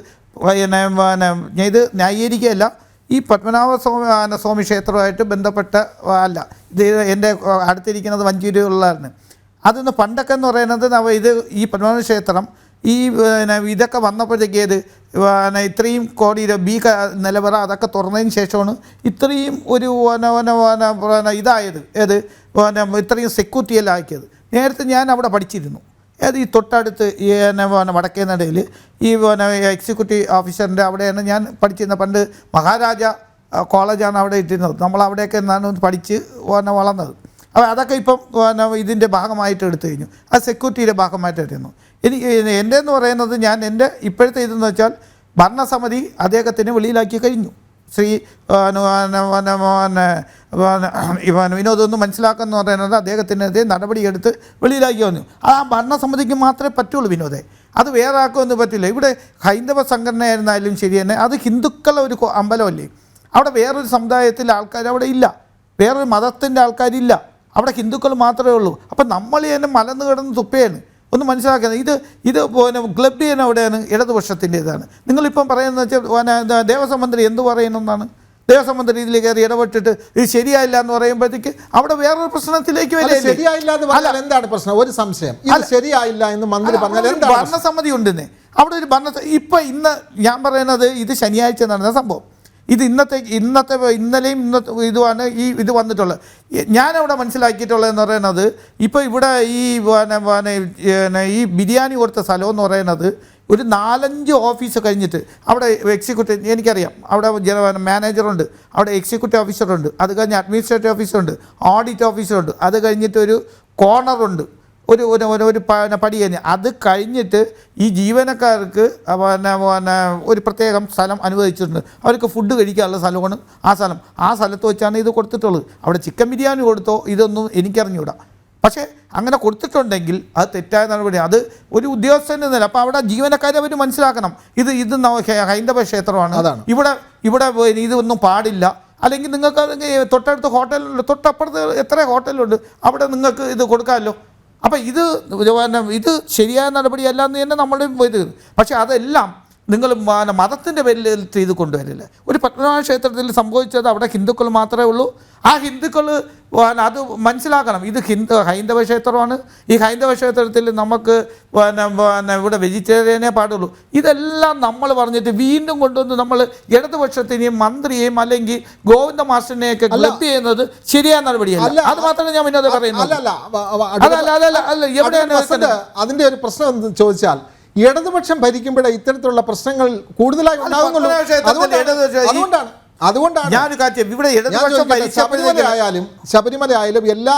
ഇത് ന്യായീകരിക്കുകയല്ല, ഈ പത്മനാഭസ്വാമി ക്ഷേത്രവുമായിട്ട് ബന്ധപ്പെട്ട അല്ല. ഇത് എൻ്റെ അടുത്തിരിക്കുന്നത് വഞ്ചൂരിലുള്ളതാണ്. അതൊന്ന് പണ്ടൊക്കെ എന്ന് പറയുന്നത് ഇത് ഈ പത്മനാഭ ക്ഷേത്രം ഈ ഇതൊക്കെ വന്നപ്പോഴത്തേക്ക് ഇത്രയും കോടി ബി നിലവറ അതൊക്കെ തുറന്നതിന് ശേഷമാണ് ഇത്രയും ഒരു ഇതായത് ഇത്രയും സെക്യൂരിറ്റി എല്ലാം ആക്കിയത്. നേരത്തെ ഞാൻ അവിടെ പഠിച്ചിരുന്നു. ഈ തൊട്ടടുത്ത് ഈ വടക്കേ നടയിൽ ഈ എക്സിക്യൂട്ടീവ് ഓഫീസറിൻ്റെ അവിടെയാണ് ഞാൻ പഠിച്ചിരുന്നത്. പണ്ട് മഹാരാജ കോളേജാണ് അവിടെ ഇട്ടിരുന്നത്. നമ്മൾ അവിടെയൊക്കെ നിന്നാണ് പഠിച്ച് വളർന്നത്. അപ്പോൾ അതൊക്കെ ഇപ്പം ഇതിൻ്റെ ഭാഗമായിട്ട് എടുത്തു കഴിഞ്ഞു. അത് സെക്യൂരിറ്റിയുടെ ഭാഗമായിട്ട് എടുക്കുന്നു. എൻ്റെ എന്ന് പറയുന്നത് എൻ്റെ ഇപ്പോഴത്തെ ഇതെന്ന് വെച്ചാൽ ഭരണസമിതി അദ്ദേഹത്തിന് വെളിയിലാക്കി കഴിഞ്ഞു. ശ്രീ വിനോദൊന്ന് മനസ്സിലാക്കുന്ന പറയുന്നത് അദ്ദേഹത്തിനെതിരെ നടപടിയെടുത്ത് വെളിയിലാക്കി വന്നു. ആ ഭരണസമിതിക്ക് മാത്രമേ പറ്റുള്ളൂ വിനോദേ, അത് വേറെ ആർക്കൊന്നും പറ്റില്ല. ഇവിടെ ഹൈന്ദവ സംഘടനയായിരുന്നാലും ശരി തന്നെ, അത് ഹിന്ദുക്കളുടെ ഒരു അമ്പലമല്ലേ. അവിടെ വേറൊരു സമുദായത്തിലെ ആൾക്കാർ അവിടെ ഇല്ല, വേറൊരു മതത്തിൻ്റെ ആൾക്കാരില്ല, അവിടെ ഹിന്ദുക്കൾ മാത്രമേ ഉള്ളൂ. അപ്പം നമ്മൾ തന്നെ മലന്ന് കിടന്ന് തുപ്പയാണ്. ഒന്ന് മനസ്സിലാക്കുന്നത് ഇത് ക്ലബ് ചെയ്യാൻ അവിടെയാണ് ഇടതുപക്ഷത്തിൻ്റേതാണ്. നിങ്ങളിപ്പം പറയുന്നത് വെച്ചാൽ ദേവസ്വം മന്ത്രി എന്ത് പറയുന്നതാണ്? ദേവസ്വം മന്ത്രി ഇതിൽ കയറി ഇടപെട്ടിട്ട് ഇത് ശരിയായില്ല എന്ന് പറയുമ്പോഴത്തേക്ക് അവിടെ വേറൊരു പ്രശ്നത്തിലേക്ക് ശരിയായില്ല എന്ന് പറഞ്ഞാൽ എന്താണ് പ്രശ്നം? ഒരു സംശയം, ശരിയായില്ല എന്ന് മന്ത്രി പറഞ്ഞാൽ ഭരണസമിതി ഉണ്ടെന്നേ അവിടെ ഒരു ഇപ്പം ഇന്ന് ഞാൻ പറയുന്നത് ഇത് ശനിയാഴ്ച നടന്ന സംഭവം. ഇത് ഇന്നലെയും ഇതുമാണ് ഇത് വന്നിട്ടുള്ളത്. ഞാനവിടെ മനസ്സിലാക്കിയിട്ടുള്ളതെന്ന് പറയുന്നത് ഇപ്പോൾ ഇവിടെ ഈ ബിരിയാണി കൊടുത്ത സ്ഥലം എന്ന് പറയുന്നത് ഒരു 4-5 ഓഫീസ് കഴിഞ്ഞിട്ട് അവിടെ എക്സിക്യൂട്ടീവ് എനിക്കറിയാം, അവിടെ മാനേജറുണ്ട്, അവിടെ എക്സിക്യൂട്ടീവ് ഓഫീസറുണ്ട്, അത് കഴിഞ്ഞ് അഡ്മിനിസ്ട്രേറ്റീവ് ഓഫീസറുണ്ട്, ഓഡിറ്റ് ഓഫീസറുണ്ട്, അത് കഴിഞ്ഞിട്ട് ഒരു കോർണറുണ്ട്, ഒരു പടി കഴിഞ്ഞ് അത് കഴിഞ്ഞിട്ട് ഈ ജീവനക്കാർക്ക് ഒരു പ്രത്യേകം സ്ഥലം അനുവദിച്ചിട്ടുണ്ട്. അവർക്ക് ഫുഡ് കഴിക്കാനുള്ള സ്ഥലമാണ് ആ സ്ഥലത്ത് വെച്ചാണ് ഇത് കൊടുത്തിട്ടുള്ളത്. അവിടെ ചിക്കൻ ബിരിയാണി കൊടുത്തോ ഇതൊന്നും എനിക്കറിഞ്ഞൂടാ. പക്ഷേ അങ്ങനെ കൊടുത്തിട്ടുണ്ടെങ്കിൽ അത് തെറ്റായ നടപടി. അത് ഒരു ഉദ്യോഗസ്ഥൻ്റെ നില. അപ്പോൾ അവിടെ ജീവനക്കാരെ അവർ മനസ്സിലാക്കണം, ഇത് ഹൈന്ദവ ക്ഷേത്രമാണ്, ഇവിടെ ഇതൊന്നും പാടില്ല. അല്ലെങ്കിൽ നിങ്ങൾക്ക് തൊട്ടടുത്ത് ഹോട്ടലുണ്ട്, തൊട്ടപ്പുറത്ത് എത്ര ഹോട്ടലുണ്ട്, അവിടെ നിങ്ങൾക്ക് ഇത് കൊടുക്കാമല്ലോ. അപ്പോൾ ഇത് ശരിയായ നടപടിയല്ല എന്ന് തന്നെ നമ്മൾ ഇത്. പക്ഷേ അതെല്ലാം നിങ്ങൾ മതത്തിൻ്റെ പേരിൽ ചെയ്ത് കൊണ്ടുവരില്ല. ഒരു പത്മനാഭ ക്ഷേത്രത്തിൽ സംഭവിച്ചത് അവിടെ ഹിന്ദുക്കൾ മാത്രമേ ഉള്ളൂ. ആ ഹിന്ദുക്കൾ അത് മനസ്സിലാക്കണം. ഇത് ഹൈന്ദവ ക്ഷേത്രമാണ്. ഈ ഹൈന്ദവ ക്ഷേത്രത്തിൽ നമുക്ക് ഇവിടെ വെജിറ്റേറിയനേ പാടുള്ളൂ. ഇതെല്ലാം നമ്മൾ പറഞ്ഞിട്ട് വീണ്ടും കൊണ്ടുവന്ന് നമ്മൾ ഇടതുപക്ഷത്തിനെയും മന്ത്രിയെയും അല്ലെങ്കിൽ ഗോവിന്ദ മാസ്റ്ററിനെയൊക്കെ ക്ലബ് ചെയ്യുന്നത് ശരിയായ നടപടിയല്ല. അത് മാത്രമേ ഞാൻ വിനോദം പറയുന്നത്. അതിന്റെ ഒരു പ്രശ്നം എന്ന് ചോദിച്ചാൽ ഇടതുപക്ഷം ഭരിക്കുമ്പോഴേ ഇത്തരത്തിലുള്ള പ്രശ്നങ്ങൾ കൂടുതലായി ഉണ്ടാകുന്നുള്ളൂ. അതുകൊണ്ടാണ് ശബരിമല ആയാലും എല്ലാ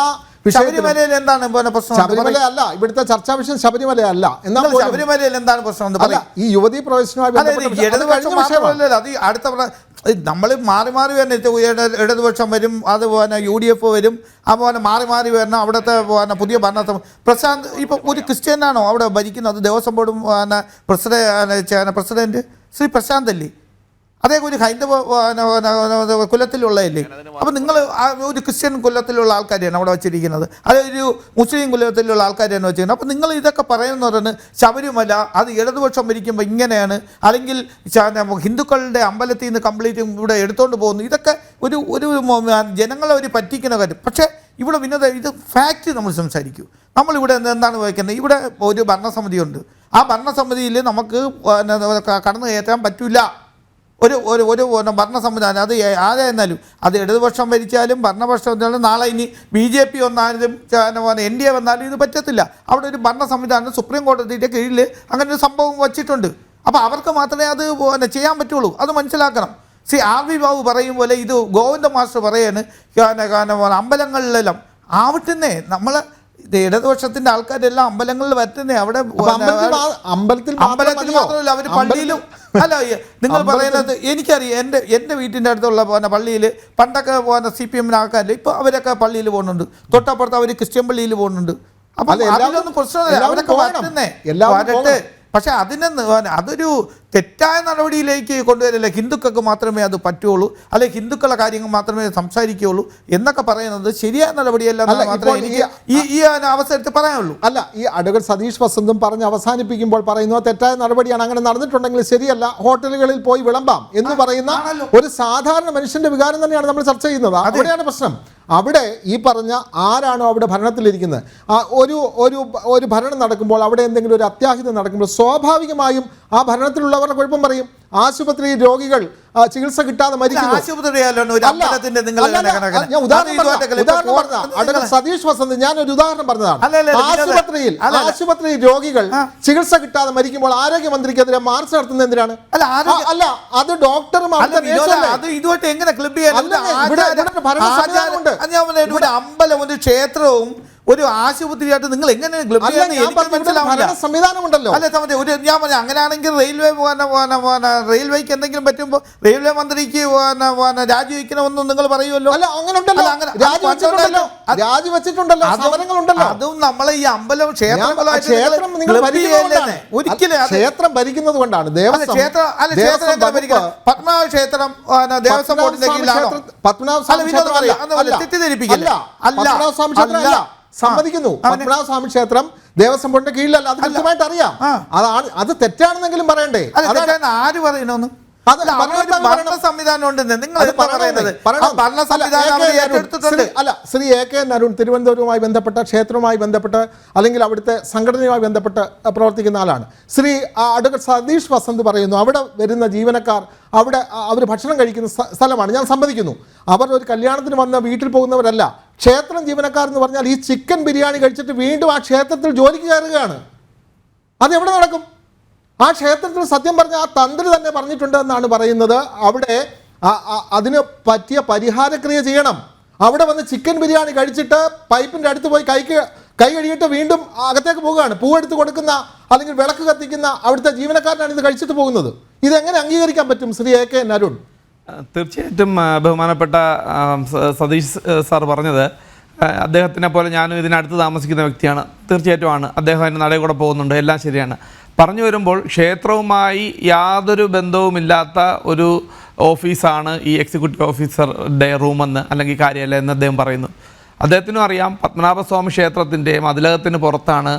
ശബരിമലയിൽ എന്താണ് പ്രശ്നം? ശബരിമല അല്ല ഇവിടുത്തെ ചർച്ചാ വിഷയം, ശബരിമല അല്ല. എന്നാൽ ശബരിമലയിൽ എന്താണ് പ്രശ്നം? ഈ യുവതീ പ്രവേശനവുമായി അത് അടുത്ത നമ്മൾ മാറി തന്നെ ഇടതുപക്ഷം വരും, അത് UDF വരും, അതുപോലെ മാറി വരണം. അവിടുത്തെ പുതിയ ഭരണ പ്രശാന്ത് ഇപ്പം ഒരു ക്രിസ്ത്യനാണോ അവിടെ ഭരിക്കുന്നത്? ദേവസ്വം ബോർഡും പ്രസിഡന്റ് ശ്രീ പ്രശാന്ത് അല്ലേ? അദ്ദേഹം ഒരു ഹൈന്ദവ കുലത്തിലുള്ളതല്ലേ? അപ്പം നിങ്ങൾ ഒരു ക്രിസ്ത്യൻ കുലത്തിലുള്ള ആൾക്കാരെയാണ് അവിടെ വെച്ചിരിക്കുന്നത്, അതൊരു മുസ്ലിം കുലത്തിലുള്ള ആൾക്കാരെയാണ് വെച്ചിരിക്കുന്നത്. അപ്പം നിങ്ങൾ ഇതൊക്കെ പറയുന്നത് പറഞ്ഞ് ശബരിമല അത് ഇടതുപക്ഷം ഭരിക്കുമ്പോൾ ഇങ്ങനെയാണ്, അല്ലെങ്കിൽ ഹിന്ദുക്കളുടെ അമ്പലത്തിൽ നിന്ന് കംപ്ലീറ്റ് ഇവിടെ എടുത്തുകൊണ്ട് പോകുന്നു. ഇതൊക്കെ ഒരു ജനങ്ങളെ ഒരു പറ്റിക്കുന്ന കാര്യം. പക്ഷേ ഇവിടെ ഇത് ഫാക്റ്റ് നമ്മൾ സംസാരിക്കൂ. നമ്മളിവിടെ എന്താണ് വയ്ക്കുന്നത്? ഇവിടെ ഒരു ഭരണസമിതിയുണ്ട്. ആ ഭരണസമിതിയിൽ നമുക്ക് കടന്നു കയറ്റാൻ പറ്റില്ല. ഒരു ഭരണ സംവിധാനം അത് ആരായിരുന്നാലും, അത് ഇടതുപക്ഷം ഭരിച്ചാലും ഭരണപക്ഷം വന്നാലും, നാളെ ഇനി BJP വന്നാലും NDA വന്നാലും ഇത് പറ്റത്തില്ല. അവിടെ ഒരു ഭരണ സംവിധാനം സുപ്രീം കോടതിയുടെ കീഴിൽ അങ്ങനെ ഒരു സംഭവം വച്ചിട്ടുണ്ട്. അപ്പോൾ അവർക്ക് മാത്രമേ അത് ചെയ്യാൻ പറ്റുള്ളൂ. അത് മനസ്സിലാക്കണം. RV ബാബു പറയും പോലെ ഇത് ഗോവിന്ദ മാസ്റ്റർ പറയാണ് അമ്പലങ്ങളിലെല്ലാം ആവട്ടെന്നേ. നമ്മൾ ഇത് ഇടതുപക്ഷത്തിന്റെ ആൾക്കാരെല്ലാം അമ്പലങ്ങളിൽ വരുത്തുന്നേ അവിടെ അപ്പൊ അമ്പലത്തിൽ മാത്രമല്ല അവർ പള്ളിയിലും അല്ല നിങ്ങൾ പറയുന്നത് എനിക്കറിയാം. എൻ്റെ വീട്ടിൻ്റെ അടുത്തുള്ള പള്ളിയിൽ പണ്ടൊക്കെ CPM ആൾക്കാരില്ല, ഇപ്പോൾ അവരൊക്കെ പള്ളിയിൽ പോകുന്നുണ്ട്. തൊട്ടപ്പുറത്ത് അവർ ക്രിസ്ത്യൻ പള്ളിയിൽ പോകുന്നുണ്ട്. അപ്പം അതിലൊന്നും പ്രശ്നമില്ല, അവരൊക്കെ വരുത്തുന്നേ വരട്ടെ. പക്ഷെ അതൊരു തെറ്റായ നടപടിയിലേക്ക് കൊണ്ടുവരില്ല. ഹിന്ദുക്കൾക്ക് മാത്രമേ അത് പറ്റുള്ളൂ, അല്ലെങ്കിൽ ഹിന്ദുക്കളുടെ കാര്യങ്ങൾ മാത്രമേ സംസാരിക്കുകയുള്ളൂ എന്നൊക്കെ പറയുന്നത് ശരിയായ നടപടിയല്ല മാത്രമേ എനിക്ക് ഈ അവസരത്തിൽ പറയാനുള്ളൂ. അല്ല, ഈ അഡ്വക്കേറ്റ് സതീഷ് വസന്തും പറഞ്ഞ് അവസാനിപ്പിക്കുമ്പോൾ പറയുന്നത് തെറ്റായ നടപടിയാണ്, അങ്ങനെ നടന്നിട്ടുണ്ടെങ്കിൽ ശരിയല്ല, ഹോട്ടലുകളിൽ പോയി വിളമ്പാം എന്ന് പറയുന്ന ഒരു സാധാരണ മനുഷ്യന്റെ വികാരം തന്നെയാണ് നമ്മൾ ചർച്ച ചെയ്യുന്നത്. അവിടെയാണ് പ്രശ്നം. അവിടെ ഈ പറഞ്ഞ ആരാണോ അവിടെ ഭരണത്തിലിരിക്കുന്നത്, ഒരു ഭരണം നടക്കുമ്പോൾ അവിടെ എന്തെങ്കിലും ഒരു അത്യാഹിതം നടക്കുമ്പോൾ സ്വാഭാവികമായും ആ ഭരണത്തിലുള്ളവരുടെ കുഴപ്പം പറയും. ആശുപത്രി രോഗികൾ ചികിത്സ കിട്ടാതെ മരിക്കുന്നു. സതീഷ് വസന്ത് ഞാനൊരു ഉദാഹരണം പറഞ്ഞതാണ്. ആശുപത്രി രോഗികൾ ചികിത്സ കിട്ടാതെ മരിക്കുമ്പോൾ ആരോഗ്യമന്ത്രിക്കെതിരെ മാർച്ച് നടത്തുന്നത് എന്തിനാണ്? അല്ല, അത് ഡോക്ടറും അമ്പലം ഒരു ക്ഷേത്രവും ഒരു ആശുപത്രിയായിട്ട് നിങ്ങൾ എങ്ങനെ സംവിധാനമുണ്ടല്ലോ. അല്ല ഞാൻ പറഞ്ഞു അങ്ങനെയാണെങ്കിൽ റെയിൽവേക്ക് എന്തെങ്കിലും പറ്റുമ്പോൾ റെയിൽവേ മന്ത്രിക്ക് രാജിവെക്കണമെന്നും നിങ്ങൾ പറയുമല്ലോ. അല്ല, അങ്ങനെ രാജിവെച്ചിട്ടുണ്ടല്ലോ, അതും നമ്മളെ ഈ അമ്പലം ക്ഷേത്രം ഭരിക്കുന്നത് കൊണ്ടാണ്. പത്മനാഭ ക്ഷേത്രം ദേവസ്വം ബോർഡിന്റെ കീഴിലാണോ? തെറ്റിദ്ധരിപ്പിക്കില്ല, സമ്മതിക്കുന്നു. പത്മനാഭസ്വാമി ക്ഷേത്രം ദേവസ്വം ബോർഡിന്റെ കീഴിലല്ല, അത് കൃത്യമായിട്ട് അറിയാം. അത് തെറ്റാണെന്നെങ്കിലും പറയണ്ടേ? ആര് പറയണോന്ന്? ശ്രീ AK നരൂൺ തിരുവനന്തപുരവുമായി ബന്ധപ്പെട്ട ക്ഷേത്രവുമായി ബന്ധപ്പെട്ട് അല്ലെങ്കിൽ അവിടുത്തെ സംഘടനയുമായി ബന്ധപ്പെട്ട് പ്രവർത്തിക്കുന്ന ആളാണ്. ശ്രീ അഡ്വക്കേറ്റ് സതീഷ് വസന്ത് പറയുന്നു അവിടെ വരുന്ന ജീവനക്കാർ അവർ ഭക്ഷണം കഴിക്കുന്ന സ്ഥലമാണ്. ഞാൻ സമ്മതിക്കുന്നു, അവർ ഒരു കല്യാണത്തിന് വന്ന് വീട്ടിൽ പോകുന്നവരല്ല. ക്ഷേത്രം ജീവനക്കാർ എന്ന് പറഞ്ഞാൽ ഈ ചിക്കൻ ബിരിയാണി കഴിച്ചിട്ട് വീണ്ടും ആ ക്ഷേത്രത്തിൽ ജോലിക്ക് കയറുകയാണ്. അതെവിടെ നടക്കും? ആ ക്ഷേത്രത്തിൽ സത്യം പറഞ്ഞ ആ തന്ത്രി തന്നെ പറഞ്ഞിട്ടുണ്ട് എന്നാണ് പറയുന്നത്. അവിടെ അതിന് പറ്റിയ പരിഹാരക്രിയ ചെയ്യണം. അവിടെ വന്ന് ചിക്കൻ ബിരിയാണി കഴിച്ചിട്ട് പൈപ്പിൻ്റെ അടുത്ത് പോയി കൈ കഴുകിയിട്ട് വീണ്ടും അകത്തേക്ക് പോവുകയാണ്. പൂവെടുത്ത് കൊടുക്കുന്ന അല്ലെങ്കിൽ വിളക്ക് കത്തിക്കുന്ന അവിടുത്തെ ജീവനക്കാരനാണ് ഇത് കഴിച്ചിട്ട് പോകുന്നത്. ഇതെങ്ങനെ അംഗീകരിക്കാൻ പറ്റും ശ്രീ AK നരൂൺ? തീർച്ചയായിട്ടും ബഹുമാനപ്പെട്ട സതീഷ് സാർ പറഞ്ഞത്, അദ്ദേഹത്തിനെ പോലെ ഞാനും ഇതിനടുത്ത് താമസിക്കുന്ന വ്യക്തിയാണ്. തീർച്ചയായിട്ടും ആണ്, അദ്ദേഹം അതിന് നടയിൽ കൂടെ പോകുന്നുണ്ട്, എല്ലാം ശരിയാണ്. പറഞ്ഞു വരുമ്പോൾ ക്ഷേത്രവുമായി യാതൊരു ബന്ധവുമില്ലാത്ത ഒരു ഓഫീസാണ് ഈ എക്സിക്യൂട്ടീവ് ഓഫീസറുടെ റൂമെന്ന് അല്ലെങ്കിൽ കാര്യമല്ല എന്ന് അദ്ദേഹം പറയുന്നു. അദ്ദേഹത്തിനും അറിയാം പത്മനാഭസ്വാമി ക്ഷേത്രത്തിൻ്റെ മതിലകത്തിന് പുറത്താണ്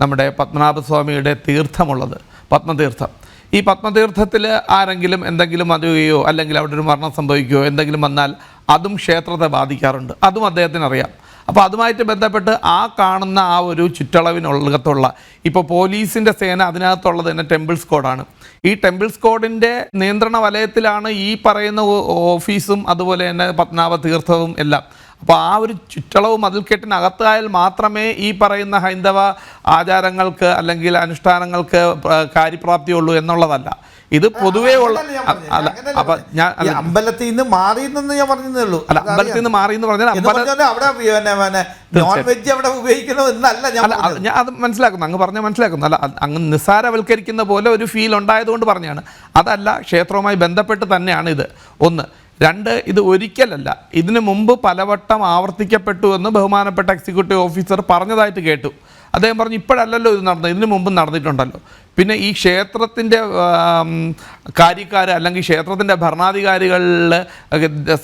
നമ്മുടെ പത്മനാഭസ്വാമിയുടെ തീർത്ഥമുള്ളത്, പത്മതീർത്ഥം. ഈ പത്മതീർത്ഥത്തിൽ ആരെങ്കിലും എന്തെങ്കിലും മതിയുകയോ അല്ലെങ്കിൽ അവിടെ ഒരു മരണം സംഭവിക്കുകയോ എന്തെങ്കിലും വന്നാൽ അതും ക്ഷേത്രത്തെ ബാധിക്കാറുണ്ട്, അതും അദ്ദേഹത്തിന് അറിയാം. അപ്പോൾ അതുമായിട്ട് ബന്ധപ്പെട്ട് ആ കാണുന്ന ആ ഒരു ചുറ്റളവിനുള്ളകത്തുള്ള ഇപ്പോൾ പോലീസിൻ്റെ സേന അതിനകത്തുള്ളത് തന്നെ ടെമ്പിൾസ് കോഡാണ്. ഈ ടെമ്പിൾസ് കോഡിൻ്റെ നിയന്ത്രണ വലയത്തിലാണ് ഈ പറയുന്ന ഓഫീസും അതുപോലെ തന്നെ പത്മനാഭ തീർത്ഥവും എല്ലാം. അപ്പോൾ ആ ഒരു ചുറ്റളവ് മതിൽക്കെട്ടിനകത്തായാൽ മാത്രമേ ഈ പറയുന്ന ഹൈന്ദവ ആചാരങ്ങൾക്ക് അല്ലെങ്കിൽ അനുഷ്ഠാനങ്ങൾക്ക് കാര്യപ്രാപ്തിയുള്ളൂ എന്നുള്ളതല്ല. ഇത് പൊതുവേ ഉള്ള അപ്പൊ ഞാൻ അമ്പലത്തിൽ നിന്ന് മാറി ഞാൻ പറഞ്ഞതേ ഉള്ളൂ. അല്ല, അമ്പലത്തിൽ നിന്ന് മാറി എന്ന് പറഞ്ഞാൽ ഞാൻ അത് മനസ്സിലാക്കുന്നു, അങ്ങ് പറഞ്ഞാൽ മനസ്സിലാക്കുന്നു. അല്ല, അങ്ങ് നിസ്സാരവൽക്കരിക്കുന്ന പോലെ ഒരു ഫീൽ ഉണ്ടായതുകൊണ്ട് പറഞ്ഞാണ്. അതല്ല, ക്ഷേത്രവുമായി ബന്ധപ്പെട്ട് തന്നെയാണ് ഇത്. ഒന്ന്. രണ്ട്, ഇത് ഒരിക്കലല്ല, ഇതിനു മുമ്പ് പലവട്ടം ആവർത്തിക്കപ്പെട്ടു എന്ന് ബഹുമാനപ്പെട്ട എക്സിക്യൂട്ടീവ് ഓഫീസർ പറഞ്ഞതായിട്ട് കേട്ടു. അദ്ദേഹം പറഞ്ഞു ഇപ്പോഴല്ലല്ലോ ഇത് നടന്നത്, ഇതിനു മുമ്പ് നടന്നിട്ടുണ്ടല്ലോ. പിന്നെ ഈ ക്ഷേത്രത്തിൻ്റെ കാര്യക്കാർ അല്ലെങ്കിൽ ക്ഷേത്രത്തിൻ്റെ ഭരണാധികാരികളിൽ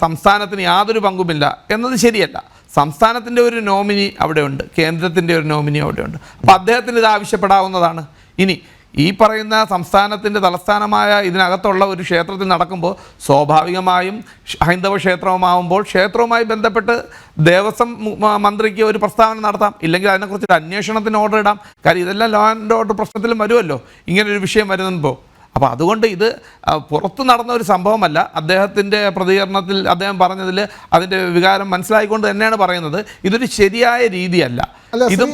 സംസ്ഥാനത്തിന് യാതൊരു പങ്കുമില്ല എന്നത് ശരിയല്ല. സംസ്ഥാനത്തിൻ്റെ ഒരു നോമിനി അവിടെയുണ്ട്, കേന്ദ്രത്തിൻ്റെ ഒരു നോമിനി അവിടെയുണ്ട്. അപ്പോൾ അദ്ദേഹത്തിന് ഇത് ആവശ്യപ്പെടാവുന്നതാണ്. ഇനി ഈ പറയുന്ന സംസ്ഥാനത്തിൻ്റെ തലസ്ഥാനമായ ഇതിനകത്തുള്ള ഒരു ക്ഷേത്രത്തിൽ നടക്കുമ്പോൾ സ്വാഭാവികമായും ഹൈന്ദവ ക്ഷേത്രമാകുമ്പോൾ ക്ഷേത്രവുമായി ബന്ധപ്പെട്ട് ദേവസ്വം മന്ത്രിക്ക് ഒരു പ്രസ്താവന നടത്താം, ഇല്ലെങ്കിൽ അതിനെക്കുറിച്ച് ഒരു അന്വേഷണത്തിന് ഓർഡർ ഇടാം. കാര്യം ഇതെല്ലാം ലോ ആൻഡ് ഓർഡർ പ്രശ്നത്തിലും വരുമല്ലോ ഇങ്ങനൊരു വിഷയം വരുമ്പോൾ. അപ്പോൾ അതുകൊണ്ട് ഇത് പുറത്ത് നടന്ന ഒരു സംഭവമല്ല. അദ്ദേഹത്തിൻ്റെ പ്രതികരണത്തിൽ അദ്ദേഹം പറഞ്ഞതിൽ അതിൻ്റെ വികാരം മനസ്സിലായിക്കൊണ്ട് തന്നെയാണ് പറയുന്നത്. ഇതൊരു ശരിയായ രീതിയല്ല. ഇത്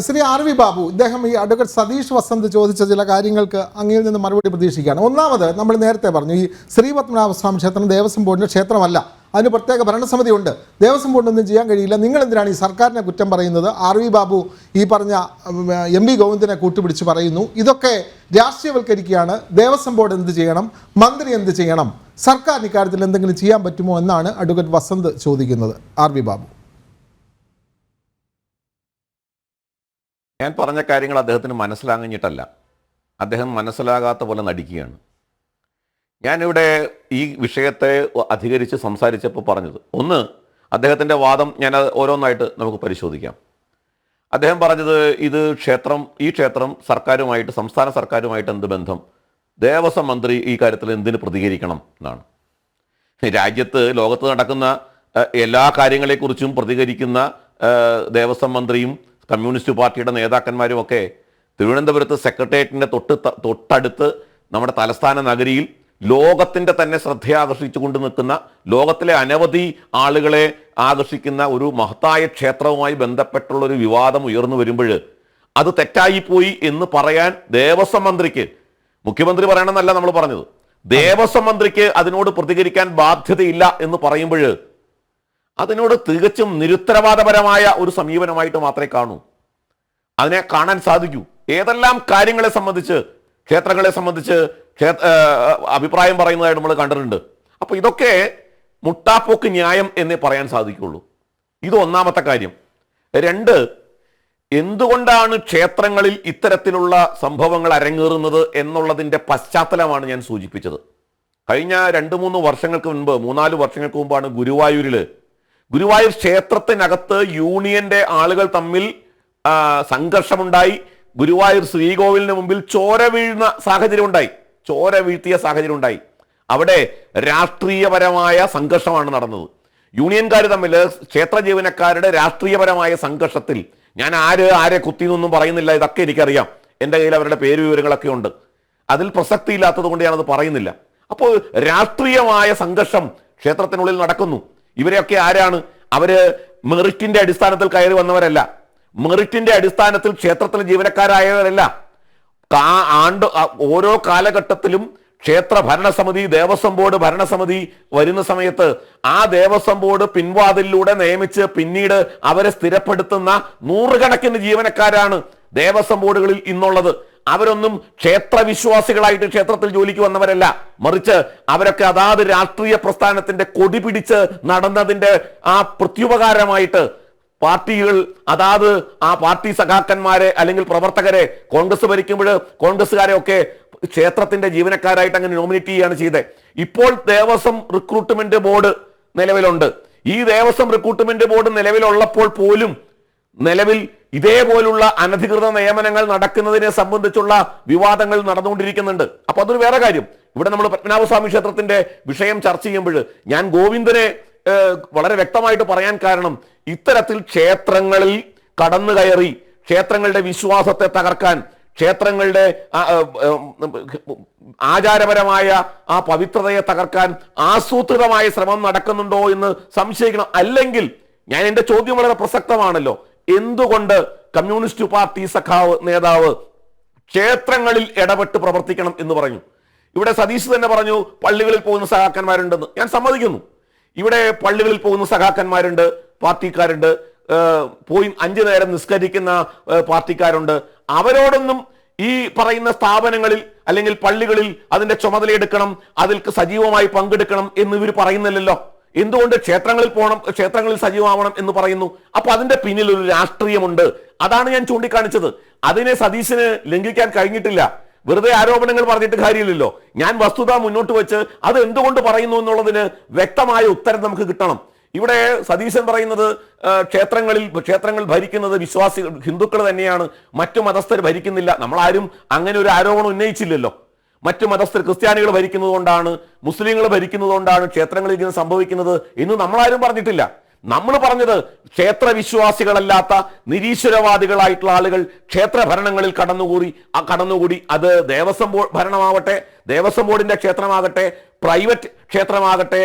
ശ്രീ RV ബാബു, ഇദ്ദേഹം ഈ അഡ്വക്കേറ്റ് സതീഷ് വസന്ത് ചോദിച്ച ചില കാര്യങ്ങൾക്ക് അങ്ങയിൽ നിന്ന് മറുപടി പ്രതീക്ഷിക്കുകയാണ്. ഒന്നാമത്, നമ്മൾ നേരത്തെ പറഞ്ഞു ഈ ശ്രീ പത്മനാഭസ്വാമി ക്ഷേത്രം ദേവസ്വം ബോർഡിൻ്റെ ക്ഷേത്രമല്ല, അതിന് പ്രത്യേക ഭരണസമിതി ഉണ്ട്. ദേവസ്വം ബോർഡൊന്നും ചെയ്യാൻ കഴിയില്ല. നിങ്ങൾ എന്തിനാണ് ഈ സർക്കാരിനെ കുറ്റം പറയുന്നത്? RV ബാബു ഈ പറഞ്ഞ MV ഗോവിന്ദനെ കൂട്ടുപിടിച്ച് പറയുന്നു. ഇതൊക്കെ രാഷ്ട്രീയവൽക്കരിക്കുകയാണ്. ദേവസ്വം ബോർഡ് എന്ത് ചെയ്യണം, മന്ത്രി എന്ത് ചെയ്യണം, സർക്കാരിന് ഇക്കാര്യത്തിൽ എന്തെങ്കിലും ചെയ്യാൻ പറ്റുമോ എന്നാണ് അഡ്വക്കേറ്റ് വസന്ത് ചോദിക്കുന്നത്. RV ബാബു, ഞാൻ പറഞ്ഞ കാര്യങ്ങൾ അദ്ദേഹത്തിന് മനസ്സിലാകഞ്ഞിട്ടല്ല, അദ്ദേഹം മനസ്സിലാകാത്ത പോലെ നടിക്കുകയാണ്. ഞാനിവിടെ ഈ വിഷയത്തെ അധികരിച്ച് സംസാരിച്ചപ്പോൾ പറഞ്ഞത് ഒന്ന്, അദ്ദേഹത്തിൻ്റെ വാദം ഞാൻ ഓരോന്നായിട്ട് നമുക്ക് പരിശോധിക്കാം. അദ്ദേഹം പറഞ്ഞത് ഈ ക്ഷേത്രം സർക്കാരുമായിട്ട്, സംസ്ഥാന സർക്കാരുമായിട്ട് എന്ത് ബന്ധം, ദേവസ്വം മന്ത്രി ഈ കാര്യത്തിൽ എന്തിന് പ്രതികരിക്കണം എന്നാണ്. രാജ്യത്ത് ലോകത്ത് നടക്കുന്ന എല്ലാ കാര്യങ്ങളെക്കുറിച്ചും പ്രതികരിക്കുന്ന ദേവസ്വം മന്ത്രിയും കമ്മ്യൂണിസ്റ്റ് പാർട്ടിയുടെ നേതാക്കന്മാരും ഒക്കെ തിരുവനന്തപുരത്ത് സെക്രട്ടേറിയറ്റിൻ്റെ തൊട്ടടുത്ത് നമ്മുടെ തലസ്ഥാന നഗരിയിൽ ലോകത്തിൻ്റെ തന്നെ ശ്രദ്ധയാകർഷിച്ചു കൊണ്ട് നിൽക്കുന്ന, ലോകത്തിലെ അനവധി ആളുകളെ ആകർഷിക്കുന്ന ഒരു മഹത്തായ ക്ഷേത്രവുമായി ബന്ധപ്പെട്ടുള്ളൊരു വിവാദം ഉയർന്നു വരുമ്പോൾ അത് തെറ്റായിപ്പോയി എന്ന് പറയാൻ ദേവസ്വം മന്ത്രിക്ക്, മുഖ്യമന്ത്രി പറയണമെന്നല്ല നമ്മൾ പറഞ്ഞത്, ദേവസ്വം മന്ത്രിക്ക് അതിനോട് പ്രതികരിക്കാൻ ബാധ്യതയില്ല എന്ന് പറയുമ്പോൾ അതിനോട് തികച്ചും നിരുത്തരവാദപരമായ ഒരു സമീപനമായിട്ട് മാത്രമേ കാണൂ. അതിനെ കാണാൻ സാധിക്കൂ. ഏതെല്ലാം കാര്യങ്ങളെ സംബന്ധിച്ച്, ക്ഷേത്രങ്ങളെ സംബന്ധിച്ച് അഭിപ്രായം പറയുന്നതായിട്ട് നമ്മൾ കണ്ടിട്ടുണ്ട്. അപ്പോൾ ഇതൊക്കെ മുട്ടാപ്പോക്ക് ന്യായം എന്നേ പറയാൻ സാധിക്കുള്ളൂ. ഇത് ഒന്നാമത്തെ കാര്യം. രണ്ട്, എന്തുകൊണ്ടാണ് ക്ഷേത്രങ്ങളിൽ ഇത്തരത്തിലുള്ള സംഭവങ്ങൾ അരങ്ങേറുന്നത് എന്നുള്ളതിൻ്റെ പശ്ചാത്തലമാണ് ഞാൻ സൂചിപ്പിച്ചത്. കഴിഞ്ഞ 2-3 വർഷങ്ങൾക്ക് മുൻപ്, 3-4 വർഷങ്ങൾക്ക് മുമ്പാണ് ഗുരുവായൂർ ക്ഷേത്രത്തിനകത്ത് യൂണിയന്റെ ആളുകൾ തമ്മിൽ സംഘർഷമുണ്ടായി. ഗുരുവായൂർ ശ്രീകോവിലിന് മുമ്പിൽ ചോര വീഴ്ത്തിയ സാഹചര്യം ഉണ്ടായി. അവിടെ രാഷ്ട്രീയപരമായ സംഘർഷമാണ് നടന്നത്. യൂണിയൻകാർ തമ്മിൽ, ക്ഷേത്ര ജീവനക്കാരുടെ രാഷ്ട്രീയപരമായ സംഘർഷത്തിൽ, ഞാൻ ആരെ കുത്തിയെന്നൊന്നും പറയുന്നില്ല, ഇതൊക്കെ എനിക്കറിയാം, എൻ്റെ കയ്യിൽ അവരുടെ പേര് വിവരങ്ങളൊക്കെ ഉണ്ട്, അതിൽ പ്രസക്തിയില്ലാത്തത് കൊണ്ട് ഞാനത് പറയുന്നില്ല. അപ്പോൾ രാഷ്ട്രീയമായ സംഘർഷം ക്ഷേത്രത്തിനുള്ളിൽ നടക്കുന്നു. ഇവരെയൊക്കെ ആരാണ്? അവര് മെറിറ്റിന്റെ അടിസ്ഥാനത്തിൽ കയറി വന്നവരല്ല, മെറിറ്റിന്റെ അടിസ്ഥാനത്തിൽ ക്ഷേത്രത്തിലെ ജീവനക്കാരായവരല്ല. ഓരോ കാലഘട്ടത്തിലും ക്ഷേത്ര ഭരണസമിതി, ദേവസ്വം ബോർഡ് ഭരണസമിതി വരുന്ന സമയത്ത് ആ ദേവസ്വം ബോർഡ് പിൻവാതിലൂടെ നിയമിച്ച് പിന്നീട് അവരെ സ്ഥിരപ്പെടുത്തുന്ന നൂറുകണക്കിന് ജീവനക്കാരാണ് ദേവസ്വം ബോർഡുകളിൽ ഇന്നുള്ളത്. അവരൊന്നും ക്ഷേത്രവിശ്വാസികളായിട്ട് ക്ഷേത്രത്തിൽ ജോലിക്ക് വന്നവരല്ല, മറിച്ച് അവരൊക്കെ അതാത് രാഷ്ട്രീയ പ്രസ്ഥാനത്തിന്റെ കൊടി പിടിച്ച് നടന്നതിന്റെ ആ പ്രത്യുപകാരമായിട്ട് പാർട്ടികൾ അതാത് ആ പാർട്ടി സഖാക്കന്മാരെ അല്ലെങ്കിൽ പ്രവർത്തകരെ, കോൺഗ്രസ് ഭരിക്കുമ്പോൾ കോൺഗ്രസ്സുകാരെ ഒക്കെ ക്ഷേത്രത്തിന്റെ ജീവനക്കാരായിട്ട് അങ്ങനെ നോമിനേറ്റ് ചെയ്യുകയാണ് ചെയ്തത്. ഇപ്പോൾ ദേവസ്വം റിക്രൂട്ട്മെന്റ് ബോർഡ് നിലവിലുണ്ട്. ഈ ദേവസ്വം റിക്രൂട്ട്മെന്റ് ബോർഡ് നിലവിലുള്ളപ്പോൾ പോലും നിലവിൽ ഇതേപോലുള്ള അനധികൃത നിയമനങ്ങൾ നടക്കുന്നതിനെ സംബന്ധിച്ചുള്ള വിവാദങ്ങൾ നടന്നുകൊണ്ടിരിക്കുന്നുണ്ട്. അപ്പൊ അതൊരു വേറെ കാര്യം. ഇവിടെ നമ്മൾ പത്മനാഭസ്വാമി ക്ഷേത്രത്തിന്റെ വിഷയം ചർച്ച ചെയ്യുമ്പോൾ ഞാൻ ഗോവിന്ദനെ വളരെ വ്യക്തമായിട്ട് പറയാൻ കാരണം, ഇത്തരത്തിൽ ക്ഷേത്രങ്ങളിൽ കടന്നു കയറി ക്ഷേത്രങ്ങളുടെ വിശ്വാസത്തെ തകർക്കാൻ, ക്ഷേത്രങ്ങളുടെ ആചാരപരമായ ആ പവിത്രതയെ തകർക്കാൻ ആസൂത്രിതമായ ശ്രമം നടക്കുന്നുണ്ടോ എന്ന് സംശയിക്കണം. അല്ലെങ്കിൽ എൻ്റെ ചോദ്യം വളരെ പ്രസക്തമാണല്ലോ, എന്തുകൊണ്ട് കമ്മ്യൂണിസ്റ്റ് പാർട്ടി നേതാവ് ക്ഷേത്രങ്ങളിൽ ഇടപെട്ട് പ്രവർത്തിക്കണം എന്ന് പറഞ്ഞു? ഇവിടെ സതീഷ് തന്നെ പറഞ്ഞു പള്ളികളിൽ പോകുന്ന സഖാക്കന്മാരുണ്ടെന്ന്. ഞാൻ സമ്മതിക്കുന്നു. ഇവിടെ പള്ളികളിൽ പോകുന്ന സഖാക്കന്മാരുണ്ട്, പാർട്ടിക്കാരുണ്ട്, പോയി 5 നേരം നിസ്കരിക്കുന്ന പാർട്ടിക്കാരുണ്ട്. അവരോടൊന്നും ഈ പറയുന്ന സ്ഥാപനങ്ങളിൽ അല്ലെങ്കിൽ പള്ളികളിൽ അതിന്റെ ചുമതലയെടുക്കണം, അതിൽ സജീവമായി പങ്കെടുക്കണം എന്ന് ഇവർ പറയുന്നില്ലല്ലോ. എന്തുകൊണ്ട് ക്ഷേത്രങ്ങളിൽ പോകണം, ക്ഷേത്രങ്ങളിൽ സജീവമാവണം എന്ന് പറയുന്നു? അപ്പൊ അതിന്റെ പിന്നിൽ ഒരു രാഷ്ട്രീയമുണ്ട്. അതാണ് ഞാൻ ചൂണ്ടിക്കാണിച്ചത്. അതിനെ സതീശന് ലംഘിക്കാൻ കഴിഞ്ഞിട്ടില്ല. വെറുതെ ആരോപണങ്ങൾ പറഞ്ഞിട്ട് കാര്യമില്ലല്ലോ. ഞാൻ വസ്തുത മുന്നോട്ട് വെച്ച് അത് എന്തുകൊണ്ട് പറയുന്നു എന്നുള്ളതിന് വ്യക്തമായ ഉത്തരം നമുക്ക് കിട്ടണം. ഇവിടെ സതീശൻ പറയുന്നത് ക്ഷേത്രങ്ങൾ ഭരിക്കുന്നത് വിശ്വാസികൾ, ഹിന്ദുക്കൾ തന്നെയാണ്, മറ്റു മതസ്ഥർ ഭരിക്കുന്നില്ല. നമ്മളാരും അങ്ങനെ ഒരു ആരോപണം ഉന്നയിച്ചില്ലല്ലോ. മറ്റു മതസ്ഥർ, ക്രിസ്ത്യാനികൾ ഭരിക്കുന്നത് കൊണ്ടാണ്, മുസ്ലിങ്ങൾ ഭരിക്കുന്നത് കൊണ്ടാണ് ക്ഷേത്രങ്ങളിൽ ഇങ്ങനെ സംഭവിക്കുന്നത് എന്ന് നമ്മളാരും പറഞ്ഞിട്ടില്ല. നമ്മൾ പറഞ്ഞത് ക്ഷേത്രവിശ്വാസികളല്ലാത്ത നിരീശ്വരവാദികളായിട്ടുള്ള ആളുകൾ ക്ഷേത്ര ഭരണങ്ങളിൽ കടന്നുകൂടി അത് ദേവസ്വം ബോർഡ് ഭരണമാവട്ടെ, ദേവസ്വം ബോർഡിന്റെ ക്ഷേത്രമാകട്ടെ, പ്രൈവറ്റ് ക്ഷേത്രമാകട്ടെ,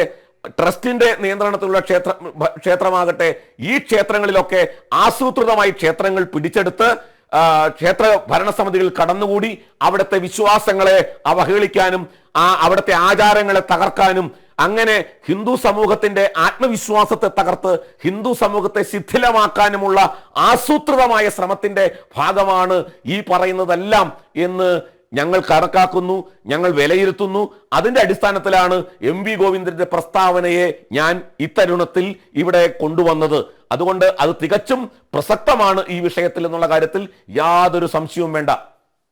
ട്രസ്റ്റിന്റെ നിയന്ത്രണത്തിലുള്ള ക്ഷേത്രമാകട്ടെ, ഈ ക്ഷേത്രങ്ങളിലൊക്കെ ആസൂത്രിതമായി ക്ഷേത്രങ്ങൾ പിടിച്ചെടുത്ത് ക്ഷേത്ര ഭരണസമിതികൾ കടന്നുകൂടി അവിടുത്തെ വിശ്വാസങ്ങളെ അവഹേളിക്കാനും അവിടുത്തെ ആചാരങ്ങളെ തകർക്കാനും അങ്ങനെ ഹിന്ദു സമൂഹത്തിന്റെ ആത്മവിശ്വാസത്തെ തകർത്ത് ഹിന്ദു സമൂഹത്തെ ശിഥിലമാക്കാനുമുള്ള ആസൂത്രിതമായ ശ്രമത്തിന്റെ ഭാഗമാണ് ഈ പറയുന്നതെല്ലാം എന്ന് ഞങ്ങൾ കണക്കാക്കുന്നു, ഞങ്ങൾ വിലയിരുത്തുന്നു. അതിന്റെ അടിസ്ഥാനത്തിലാണ് MV ഗോവിന്ദന്റെ പ്രസ്താവനയെ ഞാൻ ഇത്തരുണത്തിൽ ഇവിടെ കൊണ്ടുവന്നത്. അതുകൊണ്ട് അത് തികച്ചും പ്രസക്തമാണ് ഈ വിഷയത്തിൽ എന്നുള്ള കാര്യത്തിൽ യാതൊരു സംശയവും വേണ്ട.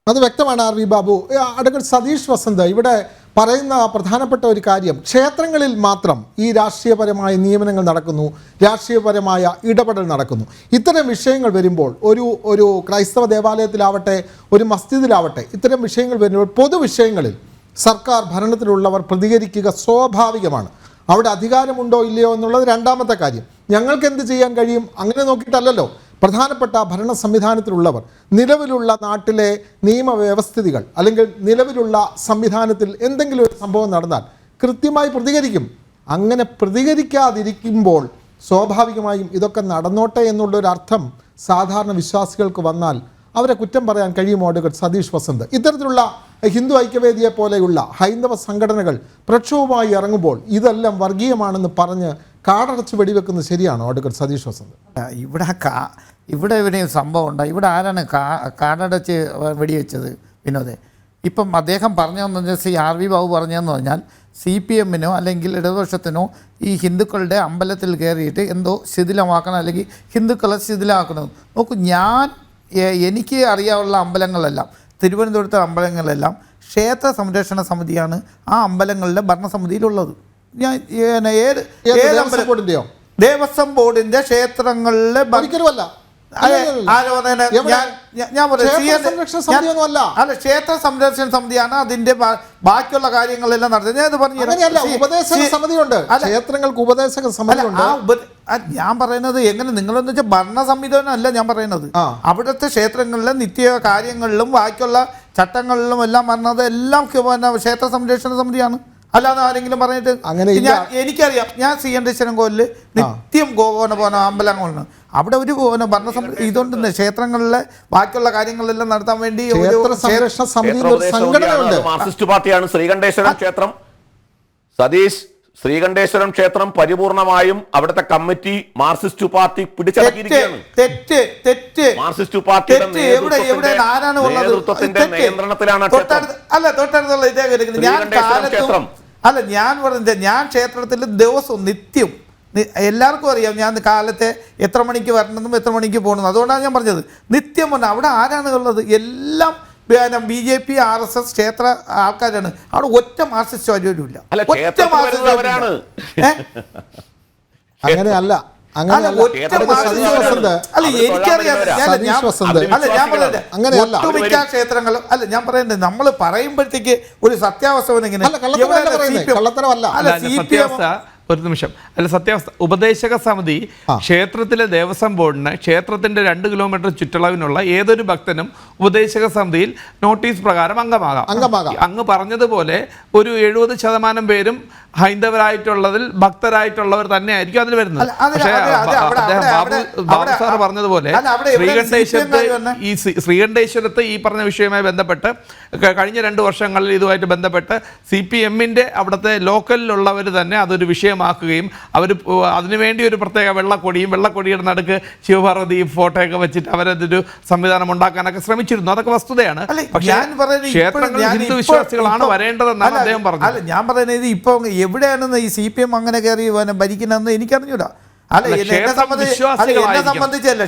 അത് വ്യക്തമാണ് RV ബാബു. അഡ്വക്കേറ്റ് സതീഷ് വസന്ത് ഇവിടെ പറയുന്ന പ്രധാനപ്പെട്ട ഒരു കാര്യം, ക്ഷേത്രങ്ങളിൽ മാത്രം ഈ രാഷ്ട്രീയപരമായ നിയമനങ്ങൾ നടക്കുന്നു, രാഷ്ട്രീയപരമായ ഇടപെടൽ നടക്കുന്നു. ഇത്തരം വിഷയങ്ങൾ വരുമ്പോൾ ഒരു ക്രൈസ്തവ ദേവാലയത്തിലാവട്ടെ, ഒരു മസ്ജിദിലാവട്ടെ, ഇത്തരം വിഷയങ്ങൾ വരുമ്പോൾ പൊതുവിഷയങ്ങളിൽ സർക്കാർ ഭരണത്തിലുള്ളവർ പ്രതികരിക്കുക സ്വാഭാവികമാണ്. അവിടെ അധികാരമുണ്ടോ ഇല്ലയോ എന്നുള്ളത് രണ്ടാമത്തെ കാര്യം. ഞങ്ങൾക്ക് എന്ത് ചെയ്യാൻ കഴിയും അങ്ങനെ നോക്കിയിട്ടല്ലല്ലോ. പ്രധാനപ്പെട്ട ഭരണ സംവിധാനത്തിലുള്ളവർ നിലവിലുള്ള നാട്ടിലെ നിയമവ്യവസ്ഥിതികൾ അല്ലെങ്കിൽ നിലവിലുള്ള സംവിധാനത്തിൽ എന്തെങ്കിലും ഒരു സംഭവം നടന്നാൽ കൃത്യമായി പ്രതികരിക്കും. അങ്ങനെ പ്രതികരിക്കാതിരിക്കുമ്പോൾ സ്വാഭാവികമായും ഇതൊക്കെ നടന്നോട്ടെ എന്നുള്ളൊരർത്ഥം സാധാരണ വിശ്വാസികൾക്ക് വന്നാൽ അവരെ കുറ്റം പറയാൻ കഴിയുമോ അഡ്വക്കേറ്റ് സതീഷ് വസന്ത്? ഇത്തരത്തിലുള്ള ഹിന്ദു ഐക്യവേദിയെ പോലെയുള്ള ഹൈന്ദവ സംഘടനകൾ പ്രക്ഷോഭമായി ഇറങ്ങുമ്പോൾ ഇതെല്ലാം വർഗീയമാണെന്ന് പറഞ്ഞ് കാടടച്ച് വെടിവെക്കുന്നത് ശരിയാണോ അഡ്വക്കേറ്റ് സതീഷ് വസന്ത്? ഇവിടെ എവിടെയും സംഭവം ഉണ്ടായി. ഇവിടെ ആരാണ് കാടടച്ച് വെടിവെച്ചത്? വിനോദേ, ഇപ്പം അദ്ദേഹം പറഞ്ഞതെന്ന് വെച്ചാൽ ശ്രീ RV ബാബു പറഞ്ഞതെന്ന് പറഞ്ഞാൽ CPM-നോ അല്ലെങ്കിൽ ഇടതുപക്ഷത്തിനോ ഈ ഹിന്ദുക്കളുടെ അമ്പലത്തിൽ കയറിയിട്ട് എന്തോ ശിഥിലമാക്കണം അല്ലെങ്കിൽ ഹിന്ദുക്കളെ ശിഥിലമാക്കണം. നോക്കൂ, എനിക്ക് അറിയാവുള്ള അമ്പലങ്ങളെല്ലാം, തിരുവനന്തപുരത്തെ അമ്പലങ്ങളെല്ലാം ക്ഷേത്ര സംരക്ഷണ സമിതിയാണ് ആ അമ്പലങ്ങളുടെ ഭരണസമിതിയിലുള്ളത്. ഞാൻ ദേവസ്വം ബോർഡിന്റെ ക്ഷേത്രങ്ങളിലെ അല്ല, ക്ഷേത്ര സംരക്ഷണ സമിതിയാണ് അതിന്റെ ബാക്കിയുള്ള കാര്യങ്ങളെല്ലാം നടത്തുന്നത്. ഞാൻ പറയുന്നത് എങ്ങനെ നിങ്ങളെന്ന് വെച്ചാൽ ഭരണ സംവിധാനമല്ല ഞാൻ പറയുന്നത്. അവിടുത്തെ ക്ഷേത്രങ്ങളിലെ നിത്യ കാര്യങ്ങളിലും ബാക്കിയുള്ള ചട്ടങ്ങളിലും എല്ലാം പറഞ്ഞത് എല്ലാം ക്ഷേത്ര സംരക്ഷണ സമിതിയാണ്. അല്ലാതെ ആരെങ്കിലും പറഞ്ഞിട്ട് എനിക്കറിയാം. ഞാൻ ശ്രീകണ്ഠേശ്വരം കോവിലിൽ നിത്യം പോകുന്ന അമ്പലങ്ങളാണ്. അവിടെ ഒരു ഭരണസമിതി ഇതുകൊണ്ട് ശ്ക്ഷേത്രങ്ങളിലെ ബാക്കിയുള്ള കാര്യങ്ങളെല്ലാം നടത്താൻ വേണ്ടി മാർക്സിസ്റ്റ് പാർട്ടിയാണ് ശ്രീകണ്ഠേശ്വരം ക്ഷേത്രം. സതീഷ്, ശ്രീകണ്ഠേശ്വരം ക്ഷേത്രം പരിപൂർണമായും അവിടുത്തെ കമ്മിറ്റി മാർക്സിസ്റ്റ് പാർട്ടി പിടിച്ചടക്കിയിരിക്കുകയാണ്. മാർക്സിസ്റ്റ് പാർട്ടിയുടെ നേതൃത്വത്തിന്റെ നിയന്ത്രണത്തിലാണ് ക്ഷേത്രം. അല്ല, ഞാൻ പറഞ്ഞത് ഞാൻ ക്ഷേത്രത്തിൽ ദിവസവും നിത്യം എല്ലാവർക്കും അറിയാം ഞാൻ കാലത്തെ എത്ര മണിക്ക് വരണമെന്നും എത്ര മണിക്ക് പോകണമെന്നും. അതുകൊണ്ടാണ് ഞാൻ പറഞ്ഞത് നിത്യം പറഞ്ഞാൽ അവിടെ ആരാണ് ഉള്ളത്? എല്ലാം BJP RSS ക്ഷേത്ര ആൾക്കാരാണ്. അവിടെ ഒറ്റ മാർക്സിസ്റ്റ് വരില്ല. ഒറ്റ മാർക്സിസ്റ്റ് അങ്ങനെയല്ല. ഒട്ടുമിക്ക ക്ഷേത്രങ്ങളും അല്ല ഞാൻ പറയുന്നത് നമ്മൾ പറയുമ്പോഴത്തേക്ക് ഒരു സത്യാവസ്ഥ ഒരു നിമിഷം. അല്ല, സത്യാവസ്ഥ ഉപദേശക സമിതി ക്ഷേത്രത്തിലെ ദേവസ്വം ബോർഡിന് ക്ഷേത്രത്തിന്റെ 2 കിലോമീറ്റർ ചുറ്റളവിനുള്ള ഏതൊരു ഭക്തനും ഉപദേശക സമിതിയിൽ നോട്ടീസ് പ്രകാരം അംഗമാകാം. അങ്ങ് പറഞ്ഞതുപോലെ ഒരു 70% പേരും ഹൈന്ദവരായിട്ടുള്ളതിൽ ഭക്തരായിട്ടുള്ളവർ തന്നെ ആയിരിക്കും അതിൽ വരുന്നത്. പക്ഷേ ബാബു സാർ പറഞ്ഞതുപോലെ ശ്രീകണ്ഠേശ്വരത്ത് ഈ പറഞ്ഞ വിഷയവുമായി ബന്ധപ്പെട്ട് കഴിഞ്ഞ 2 വർഷങ്ങളിൽ ഇതുമായിട്ട് ബന്ധപ്പെട്ട് CPM-ന്റെ അവിടുത്തെ ലോക്കലിലുള്ളവർ തന്നെ അതൊരു വിഷയമാക്കുകയും അവർ അതിനുവേണ്ടി ഒരു പ്രത്യേക വെള്ളക്കൊടിയുടെ നടുക്ക് ശിവപാർവതി ഫോട്ടോയൊക്കെ വെച്ചിട്ട് അവരതൊരു സംവിധാനം ഉണ്ടാക്കാനൊക്കെ ശ്രമിച്ചിരുന്നു. അതൊക്കെ വസ്തുതയാണ്. പക്ഷേ ക്ഷേത്രങ്ങളിൽ ഹിന്ദു വിശ്വാസികളാണ് വരേണ്ടതെന്നാണ് അദ്ദേഹം പറഞ്ഞത്. അല്ല, ഞാൻ പറയുന്നത് ഇപ്പൊ എവിടെയാണെന്ന് ഈ CPM അങ്ങനെ കയറി ഭരിക്കുന്നതെന്ന് എനിക്കറിഞ്ഞൂടാ. അല്ല, എന്നെ സംബന്ധിച്ചല്ല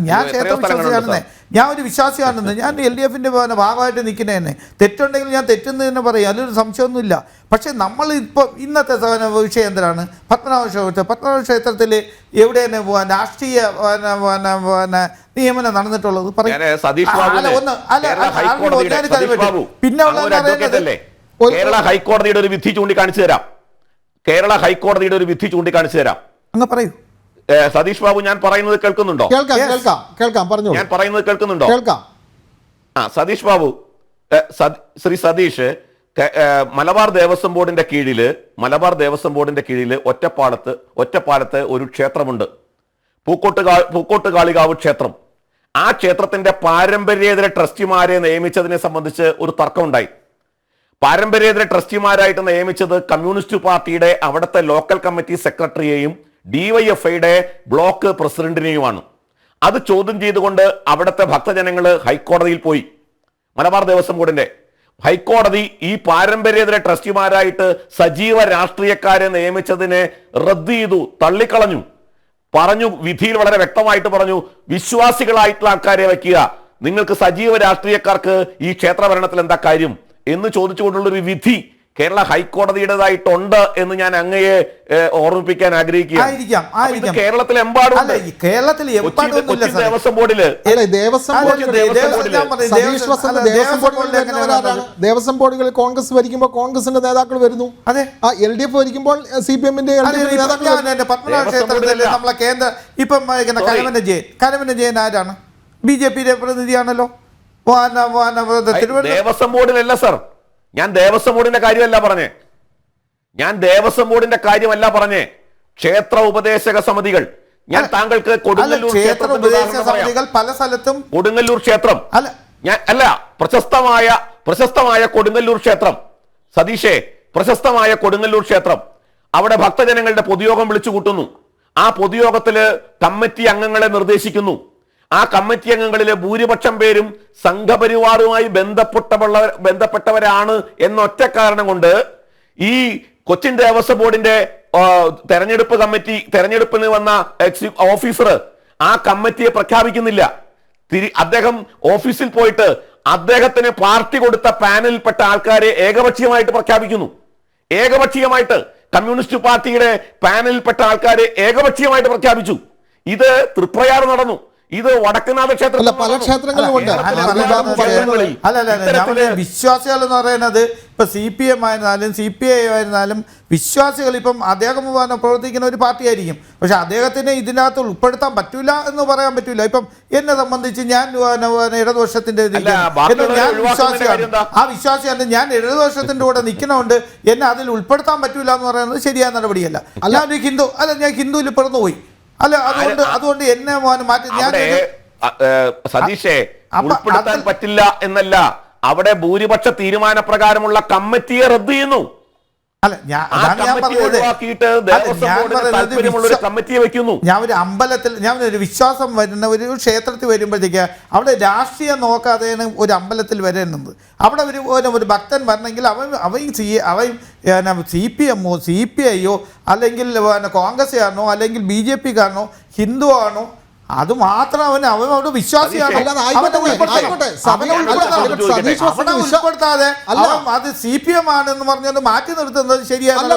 ഞാൻ ക്ഷേത്ര വിശ്വാസിയാണെന്നേ, ഞാൻ ഒരു വിശ്വാസിയാണെന്ന്, ഞാൻ LDF-ന്റെ ഭാഗമായിട്ട് നിൽക്കുന്ന തന്നെ. തെറ്റുണ്ടെങ്കിൽ ഞാൻ തെറ്റെന്ന് പറയും, അതിലൊരു സംശയമൊന്നുമില്ല. പക്ഷെ നമ്മൾ ഇപ്പോൾ ഇന്നത്തെ വിഷയം എന്തിനാണ്? പത്മനാഭ ക്ഷേത്രത്തിൽ എവിടെയാണ് രാഷ്ട്രീയ നിയമനം നടന്നിട്ടുള്ളത്? പിന്നെ കേരള ഹൈക്കോടതിയുടെ ഒരു വിധി ചൂണ്ടിക്കാണിച്ചു തരാം. അങ്ങ് പറയൂ സതീഷ് ബാബു, ഞാൻ പറയുന്നത് കേൾക്കുന്നുണ്ടോ? ഞാൻ പറയുന്നത് കേൾക്കുന്നുണ്ടോ? സതീഷ് ബാബു, ശ്രീ സതീഷ്, മലബാർ ദേവസ്വം ബോർഡിന്റെ കീഴില് ഒറ്റപ്പാലത്ത് ഒരു ക്ഷേത്രമുണ്ട്, പൂക്കോട്ടുകാളികാവ് ക്ഷേത്രം. ആ ക്ഷേത്രത്തിന്റെ പാരമ്പര്യേതര ട്രസ്റ്റിമാരെ നിയമിച്ചതിനെ സംബന്ധിച്ച് ഒരു തർക്കമുണ്ടായി. പാരമ്പര്യേതര ട്രസ്റ്റിമാരായിട്ട് നിയമിച്ചത് കമ്മ്യൂണിസ്റ്റ് പാർട്ടിയുടെ അവിടുത്തെ ലോക്കൽ കമ്മിറ്റി സെക്രട്ടറിയെയും ഡിവൈഎഫ്ഐയുടെ ബ്ലോക്ക് പ്രസിഡന്റിനെയുമാണ്. അത് ചോദ്യം ചെയ്തുകൊണ്ട് അവിടുത്തെ ഭക്തജനങ്ങൾ ഹൈക്കോടതിയിൽ പോയി. മലബാർ ദേവസ്വം ബോർഡിന്റെ ഹൈക്കോടതി ഈ പാരമ്പര്യേതര ട്രസ്റ്റിമാരായിട്ട് സജീവ രാഷ്ട്രീയക്കാരെ നിയമിച്ചതിനെ റദ്ദ് ചെയ്തു, തള്ളിക്കളഞ്ഞു. പറഞ്ഞു, വിധിയിൽ വളരെ വ്യക്തമായിട്ട് പറഞ്ഞു, വിശ്വാസികളായിട്ടുള്ള ആൾക്കാരെ വയ്ക്കുക, നിങ്ങൾക്ക് സജീവ രാഷ്ട്രീയക്കാർക്ക് ഈ ക്ഷേത്രഭരണത്തിൽ എന്താ കാര്യം എന്ന് ചോദിച്ചുകൊണ്ടുള്ളൊരു വിധി കേരള ഹൈക്കോടതിയുടേതായിട്ടുണ്ട് എന്ന് ഞാൻ അങ്ങയെ ഓർമ്മിപ്പിക്കാൻ ആഗ്രഹിക്കുകയാണ്. കേരളത്തിലെമ്പാടും ദേവസ്വം ബോർഡില് ദേവസ്വം ബോർഡുകളിൽ കോൺഗ്രസ് ഭരിക്കുമ്പോൾ കോൺഗ്രസിന്റെ നേതാക്കൾ വരുന്നു, അതെ, LDF ഭരിക്കുമ്പോൾ CPM-ന്റെ നമ്മളെ കേന്ദ്ര ഇപ്പം കരമന ജയൻ ആരാണ്? BJP പ്രതിനിധിയാണല്ലോ. ദേവസ്വം ബോർഡിലല്ല സർ, ഞാൻ ദേവസ്വം ബോർഡിന്റെ കാര്യമല്ല പറഞ്ഞേ, ക്ഷേത്ര ഉപദേശക സമിതികൾ. ഞാൻ താങ്കൾക്ക് കൊടുങ്ങല്ലൂർ പല സ്ഥലത്തും കൊടുങ്ങല്ലൂർ ക്ഷേത്രം പ്രശസ്തമായ കൊടുങ്ങല്ലൂർ ക്ഷേത്രം, സതീഷേ, പ്രശസ്തമായ കൊടുങ്ങല്ലൂർ ക്ഷേത്രം, അവിടെ ഭക്തജനങ്ങളുടെ പൊതുയോഗം വിളിച്ചു കൂട്ടുന്നു. ആ പൊതുയോഗത്തില് കമ്മിറ്റി അംഗങ്ങളെ നിർദ്ദേശിക്കുന്നു. ആ കമ്മിറ്റി അംഗങ്ങളിലെ ഭൂരിപക്ഷം പേരും സംഘപരിവാറുമായി ബന്ധപ്പെട്ടവരാണ് എന്നൊറ്റ കാരണം കൊണ്ട് ഈ കൊച്ചിൻ ദേവസ്വം ബോർഡിന്റെ തെരഞ്ഞെടുപ്പിന് വന്ന ഓഫീസർ ആ കമ്മിറ്റിയെ പ്രഖ്യാപിക്കുന്നില്ല. അദ്ദേഹം ഓഫീസിൽ പോയിട്ട് അദ്ദേഹത്തിന് പാർട്ടി കൊടുത്ത പാനലിൽപ്പെട്ട ആൾക്കാരെ ഏകപക്ഷീയമായിട്ട് പ്രഖ്യാപിക്കുന്നു. ഏകപക്ഷീയമായിട്ട് കമ്മ്യൂണിസ്റ്റ് പാർട്ടിയുടെ പാനലിൽപ്പെട്ട ആൾക്കാരെ ഏകപക്ഷീയമായിട്ട് പ്രഖ്യാപിച്ചു. ഇത് തൃപ്രയാർ നടന്നു, ഇത് വടക്കനാഥ ക്ഷേത്രത്തിൽ പല ക്ഷേത്രങ്ങളിലുമുണ്ട്. വിശ്വാസികൾ എന്ന് പറയുന്നത് ഇപ്പൊ CPM ആയിരുന്നാലും CPI ആയിരുന്നാലും വിശ്വാസികൾ ഇപ്പം അദ്ദേഹം പ്രവർത്തിക്കുന്ന ഒരു പാർട്ടി ആയിരിക്കും, പക്ഷെ അദ്ദേഹത്തിന് ഇതിനകത്ത് ഉൾപ്പെടുത്താൻ പറ്റൂല എന്ന് പറയാൻ പറ്റൂല. ഇപ്പം എന്നെ സംബന്ധിച്ച് ഞാൻ ഇടതുപക്ഷത്തിന്റെ ഞാൻ വിശ്വാസിയാണ്, ആ വിശ്വാസിയാണ്, ഞാൻ ഇടതുപക്ഷത്തിന്റെ കൂടെ നിൽക്കണോണ്ട് എന്നെ അതിൽ ഉൾപ്പെടുത്താൻ പറ്റൂല എന്ന് പറയുന്നത് ശരിയായ നടപടിയല്ല. ഞാൻ ഹിന്ദു ഞാൻ ഹിന്ദുവിൽ പിറന്നുപോയി, അല്ല അതുകൊണ്ട് എന്നെ മാറ്റി ഞാൻ സതീഷേ ഉൾപ്പെടുത്താൻ പറ്റില്ല എന്നല്ല, അവിടെ ഭൂരിപക്ഷ തീരുമാനപ്രകാരമുള്ള കമ്മിറ്റിയെ റദ്ദ് ചെയ്യുന്നു. ഞാൻ ഒരു അമ്പലത്തിൽ, ഞാൻ ഒരു വിശ്വാസം വരുന്ന ഒരു ക്ഷേത്രത്തിൽ വരുമ്പോഴത്തേക്ക് അവിടെ രാഷ്ട്രീയം നോക്കാതെ ഒരു അമ്പലത്തിൽ വരുന്നത്, അവിടെ ഒരു ഭക്തൻ വരണമെങ്കിൽ അവൻ CPM-ഓ CPI-യോ അല്ലെങ്കിൽ കോൺഗ്രസ്സുകാരനോ അല്ലെങ്കിൽ BJP കാരനോ ഹിന്ദു ആണോ അത് മാത്രം അവൻ അവിടെ വിശ്വാസിയാണ്. ഉൾപ്പെടുത്താതെ അത് CPM ആണെന്ന് പറഞ്ഞുകൊണ്ട് മാറ്റി നിർത്തുന്നത് ശരിയല്ല.